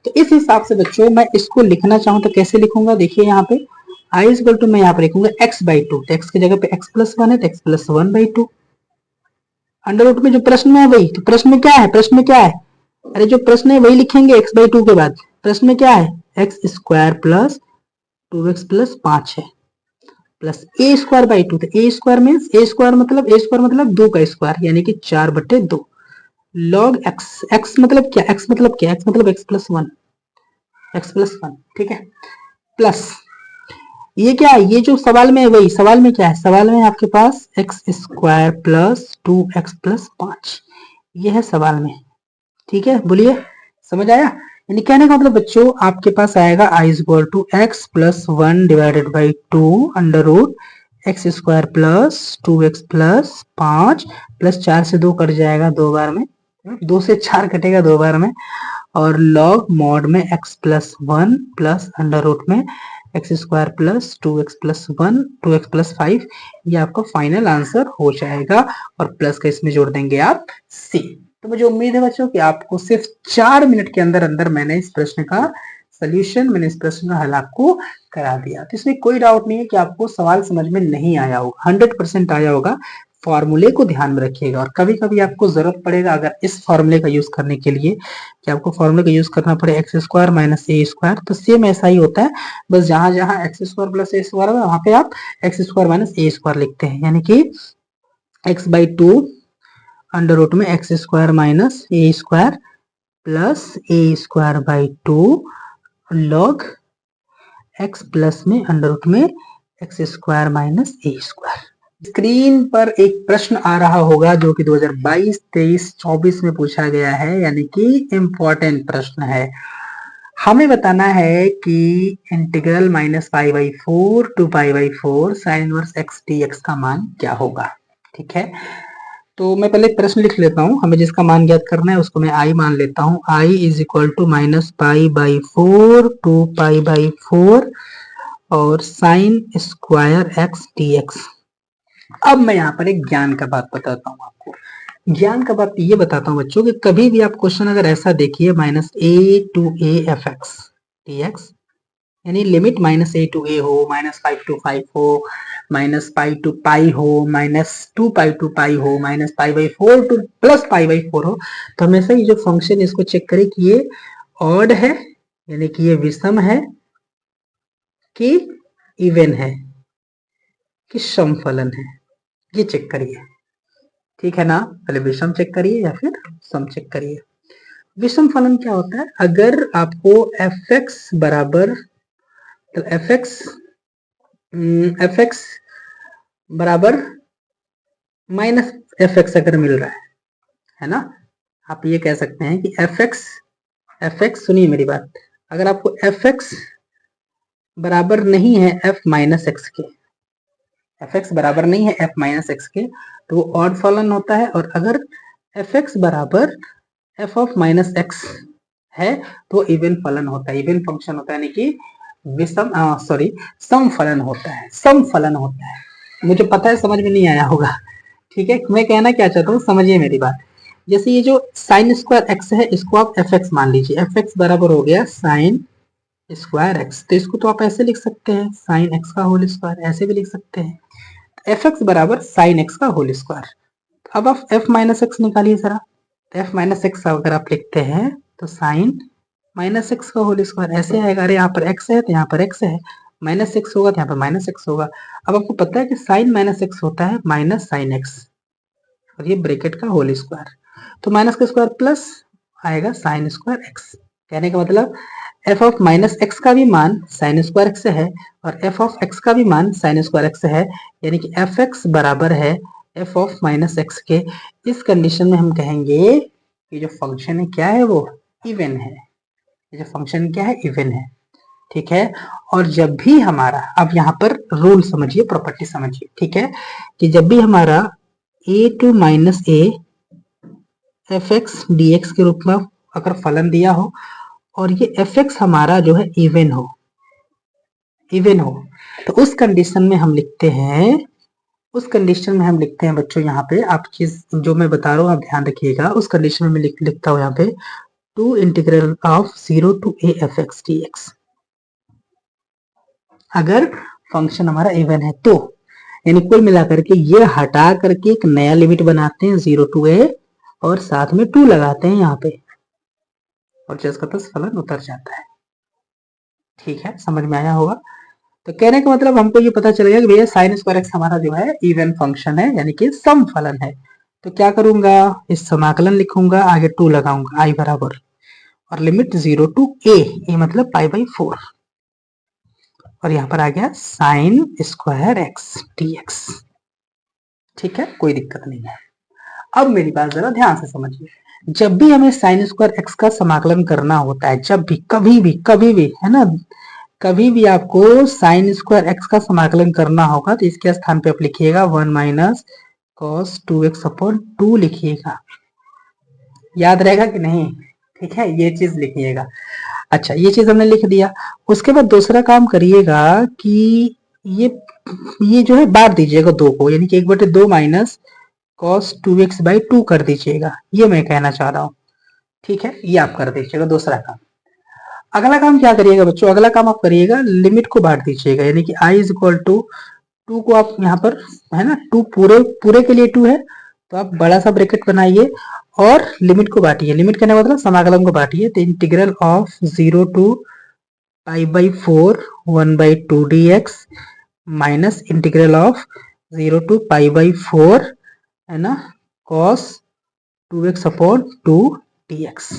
तो इस हिसाब से बच्चों मैं इसको लिखना चाहूँ तो कैसे लिखूंगा, देखिए यहाँ पे आई इज इक्वल टू मैं यहाँ पे लिखूंगा x बाई टू, तो x की जगह पे x प्लस वन है तो x plus one by two, under root में जो प्रश्न में है वही, तो प्रश्न में क्या है, प्रश्न में क्या है, अरे जो प्रश्न है वही लिखेंगे x बाई टू के बाद, प्रश्न में क्या है x square plus two x plus 5 है plus A square by to, तो ए स्क्वायर मीन्स ए स्क्वायर मतलब 2 का स्क्वायर यानी कि 4/2 लॉग एक्स, एक्स मतलब क्या, एक्स मतलब क्या, एक्स मतलब x plus one, x plus one, ठीक है, प्लस ये क्या है, ये जो सवाल में है वही, सवाल में क्या है, सवाल में आपके पास x square plus 2x plus 5, ये है सवाल में, ठीक है, बोलिए समझ आया। यानी कहने का मतलब बच्चों आपके पास आएगा I is equal to x plus one divided by two under root x square plus 2x plus 5 plus 4 से 2 कट जाएगा 2 बार में, 2 से 4 कटेगा 2 बार में, और लॉग मॉड में x plus one plus under root में x square plus 2x plus one 2x plus 5, ये आपका फाइनल आंसर हो जाएगा, और प्लस का इसमें जोड़ देंगे आप c। तो मुझे उम्मीद है बच्चों कि आपको सिर्फ 4 मिनट के अंदर अंदर मैंने इस प्रश्न का सोल्यूशन, मैंने इस प्रश्न का हल आपको करा दिया। तो इसमें कोई डाउट नहीं है कि आपको सवाल समझ में नहीं आया होगा, 100% आया होगा। फॉर्मूले को ध्यान में रखिएगा, और कभी कभी आपको जरूरत पड़ेगा अगर इस फॉर्मूले का यूज करने के लिए कि आपको फॉर्मूले का यूज करना पड़े x square minus A square, तो सेम ऐसा ही होता है, बस जहां जहां x square plus A square है वहां पे आप x square minus A square लिखते हैं, यानी कि x by two under root में x square minus A square plus A square by two log x plus में अंडर रूट में x square minus A square. Screen पर एक प्रश्न आ रहा होगा जो कि 2022, 23, 24 में पूछा गया है, यानी कि इम्पोर्टेंट प्रश्न है। हमें बताना है कि integral minus pi by four to pi by four sine inverse x D x का मान क्या होगा, ठीक है। तो मैं पहले प्रश्न लिख लेता हूँ, हमें जिसका मान ज्ञात करना है उसको मैं आई मान लेता हूँ, I is equal to minus pi by four to pi by four और sine square x D x. अब मैं यहाँ पर एक ज्ञान का बात बताता हूँ आपको, ज्ञान का बात ये बताता हूँ बच्चों कि कभी भी आप क्वेश्चन अगर ऐसा देखिए minus a to a F x D x, यानी limit minus a to a हो, माइनस 5 टू 5 हो, माइनस पाई टू पाई हो, माइनस 2 पाई टू पाई हो, minus pi by four two plus pi by four हो, तो हमेशा ये जो फंक्शन है इसको चेक करें कि ये ऑड है यानी कि ये विषम है कि इवन है कि सम फलन है, ये चेक करिए, ठीक है ना। पहले विषम चेक करिए या फिर सम चेक करिए। विषम फलन क्या होता है, अगर आपको एफ एक्स बराबर, तो एफ एक्स बराबर माइनस एफ एक्स अगर मिल रहा है ना, आप ये कह सकते हैं कि एफ एक्स सुनिए मेरी बात, अगर आपको एफ एक्स बराबर नहीं है एफ माइनस एक्स के, एफ एक्स बराबर नहीं है एफ माइनस एक्स के, तो वो ऑड फलन होता है, और अगर एफ एक्स बराबर एफ ऑफ माइनस एक्स है तो इवन फलन होता है, इवन फंक्शन होता है, यानी कि विषम सम फलन होता है, सम फलन होता है। मुझे पता है समझ में नहीं आया होगा, ठीक है, मैं कहना क्या चाहता हूँ समझिए मेरी बात। जैसे ये जो साइन स्क्वायर एक्स है इसको आप एफ एक्स मान लीजिए, एफ एक्स बराबर हो गया साइन स्क्वायर एक्स, तो इसको तो आप ऐसे लिख सकते हैं साइन एक्स का होल स्क्वायर, ऐसे भी लिख सकते हैं एफ एक्स बराबर साइन एक्स का होल स्क्वायर। अब आप एफ माइनस एक्स निकालिए जरा, एफ माइनस एक्स अगर आप लिखते हैं तो साइन माइनस एक्स का होल स्क्वायर ऐसे आएगा, अरे यहाँ पर एक्स है तो यहाँ पर एक्स है, माइनस एक्स होगा तो यहाँ पर माइनस एक्स होगा। अब आपको पता है कि साइन माइनस एक्स होता है माइनस साइन एक्स, और ये ब्रैकेट का होल स्क्वायर, तो माइनस का स्क्वायर प्लस आएगा साइन स्क्वायर एक्स। कहने का मतलब एफ ऑफ माइनस एक्स का भी मान साइन स्क्वायर एक्स है और एफ ऑफ एक्स का भी मान साइन स्क्वायर एक्स है, यानी कि एफ एक्स बराबर है एफ ऑफ माइनस एक्स के। इस कंडीशन में हम कहेंगे कि जो फंक्शन है क्या है, वो इवन है, ये जो फंक्शन क्या है इवन है, ठीक है। और जब भी हमारा, अब यहाँ पर रूल समझिए, प्रॉपर्टी समझिए, ठीक है, कि जब भी हमारा A to minus A F x D x के रूप में अगर फलन दिया हो और ये एफ एक्स हमारा जो है इवन हो, तो उस कंडीशन में हम लिखते हैं, बच्चों यहाँ पे आप चीज जो मैं बता रहा हूँ आप ध्यान रखिएगा, उस कंडीशन में मैं लिखता हूँ यहाँ पे to integral of 0 to a f x dx। अगर फंक्शन हमारा इवन है तो, यानी कुल मिलाकर के ये हटा करके एक नया लिमिट बनाते हैं 0 to a और साथ में 2 लगाते हैं यहाँ पे, और जिसका तस फलन उतर जाता है। ठीक है, समझ में आया होगा। तो कहने का मतलब हमको ये पता चल गया कि भैया साइन स्क्वायर एक्स हमारा जो है इवन फंक्शन है, यानी कि सम फलन है। तो क्या करूंगा, इस समाकलन लिखूंगा, आगे 2 लगाऊंगा, आई बराबर, और लिमिट 0 to a मतलब π/4, और यहाँ पर आ गया साइन स्क्वायर एक्स dx। ठीक है, कोई दिक्कत नहीं है। अब मेरी बात जरा ध्यान से समझिए, जब भी हमें साइन स्क्वायर एक्स का समाकलन करना होता है, जब भी कभी भी है ना, कभी भी आपको साइन स्क्वायर एक्स का समाकलन करना होगा तो इसके स्थान पे आप लिखिएगा 1 माइनस कॉस 2x अपॉन 2 लिखिएगा। याद रहेगा कि नहीं? ठीक है, ये चीज लिखिएगा। अच्छा, ये चीज हमने लिख दिया। उसके बाद दूसरा काम करिएगा कि ये जो है बांट दीजिएगा 2 को, यानी कि 1/2 माइनस कॉस 2x/2 कर दीजिएगा, ये मैं कहना चाह रहा हूँ। ठीक है, ये आप कर दीजिएगा दूसरा काम। अगला काम क्या करिएगा बच्चों, अगला काम आप करिएगा लिमिट को बांट दीजिएगा, यानी कि i इज इक्वल टू 2 को आप यहाँ पर है ना, 2 पूरे के लिए 2 है तो आप बड़ा सा ब्रैकेट बनाइए और लिमिट को बांटिए। लिमिट कहने मतलब समाकलन को बांटिए, तो integral of 0 to π/4 1/2 dx minus integral of 0 to π/4 है ना cos 2x अपॉन 2 dx।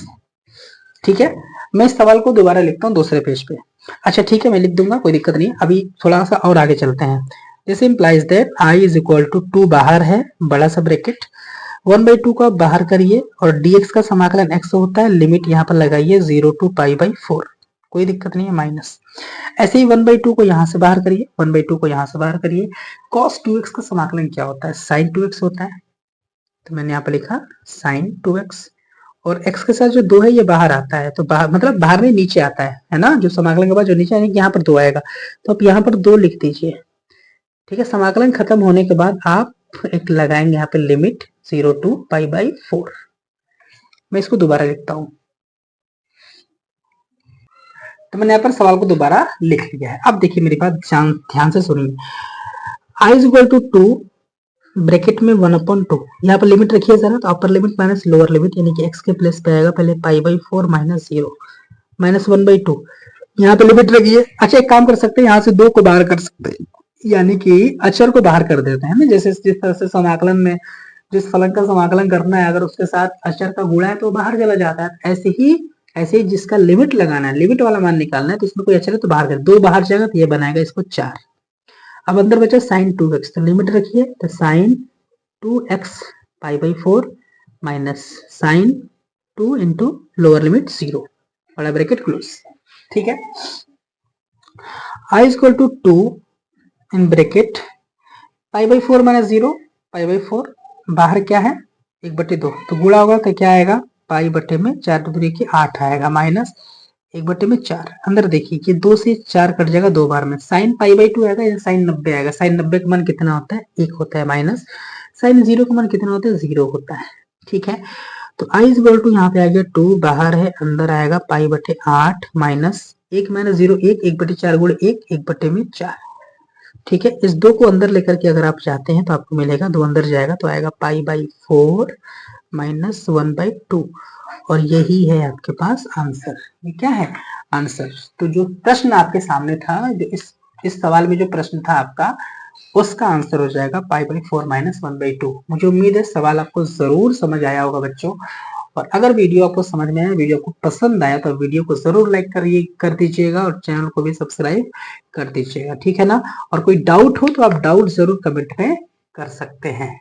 ठीक है, मैं इस सवाल को दोबारा लिखता हूँ दूसरे पेज पे। अच्छा ठीक है, मैं लिख दूंगा, कोई दिक्कत नहीं। अभी थोड़ा सा और आगे चलते हैं। This implies that i is equal to 2 बाहर है, बड़ा सा ब्रैकेट, 1/2 को आप बाहर करिए और dx का समाकलन x होता है, लिमिट यहाँ पर लगाइए 0 to π/4, कोई दिक्कत नहीं है, माइनस। ऐसे ही 1/2 को यहाँ से बाहर करिए, 1/2 को यहाँ से बाहर करिए। cos 2x का समाकलन क्या होता है, sin 2x होता है, तो मैंने यहाँ पर लिखा sin 2x, और x के साथ जो 2 है ये बाहर आता है, तो बाहर मतलब बाहर नहीं नीचे आता है ना, जो समाकलन के बाद जो नीचे, यानी कि यहाँ पर 2 आएगा, तो आप यहाँ पर 2 लिख दीजिए। ठीक है, समाकलन खत्म होने के बाद आप एक लगाएंगे यहाँ पे लिमिट 0 to π/4। मैं इसको दोबारा लिखता हूँ, तो मैंने यहाँ पर सवाल को दोबारा लिख लिया है। अब देखिए मेरी बात ध्यान से सुनिए, i is equal to 2 bracket में 1/2, यहाँ पर लिमिट रखिए जरा, तो upper limit minus lower limit, यानी कि x के प्लेस पे आएगा पहले π/4 माइनस 0 माइनस 1/2, यहाँ पे लिमिट रखिए। अच्छा एक काम कर सकते हैं, यहाँ से 2 को बाहर कर सकते हैं, यानी कि अचर को बाहर कर देते हैं ना, जैसे जिस तरह से समाकलन में जिस फलन का समाकलन करना है, अगर उसके साथ अचर का गुणा है तो बाहर चला जाता है। ऐसे ही जिसका लिमिट लगाना है, लिमिट वाला मान निकालना है, तो इसमें कोई अचर है तो बाहर कर, 2 बाहर जाएगा तो ये बनाएगा इसको 4। अब अंदर बचा sin 2x, तो लिमिट रखिए, तो sin 2x π/4 minus sin 2 into lower limit 0, बड़ा ब्रैकेट क्लोज। ठीक है, i is equal to 2 in bracket π/4 minus 0, π/4 बाहर क्या है 1/2, तो गुणा होगा तो क्या आएगा π/4 8 आएगा, माइनस 1/4 अंदर देखिए कि 2 से 4 कट जाएगा 2 बार में, साइन π/2 आएगा या साइन 90 आएगा, साइन 90 का मान कितना होता है 1 होता है, माइनस साइन 0 का मान कितना होता है 0 होता है। ठीक है, तो i इज इक्वल टू यहाँ पे आ गया 2 बाहर है, अंदर आएगा π/8 माइनस 1 माइनस 0 1, 1/4 गुणे 1, 1/4। ठीक है, इस 2 को अंदर लेकर के अगर आप चाहते हैं तो आपको मिलेगा, 2 अंदर जाएगा तो आएगा π/4 माइनस 1/2, और यही है आपके पास आंसर। ये क्या है आंसर। तो जो प्रश्न आपके सामने था, जो इस सवाल में जो प्रश्न था आपका, उसका आंसर हो जाएगा π/4 माइनस 1/2। मुझे उम्मीद है सवाल आपको जरूर समझ आया होगा बच्चों, और अगर वीडियो आपको समझ में आया, वीडियो को पसंद आया, तो वीडियो को जरूर लाइक कर दीजिएगा और चैनल को भी सब्सक्राइब कर दीजिएगा। ठीक है ना, और कोई डाउट हो तो आप डाउट जरूर कमेंट में कर सकते हैं।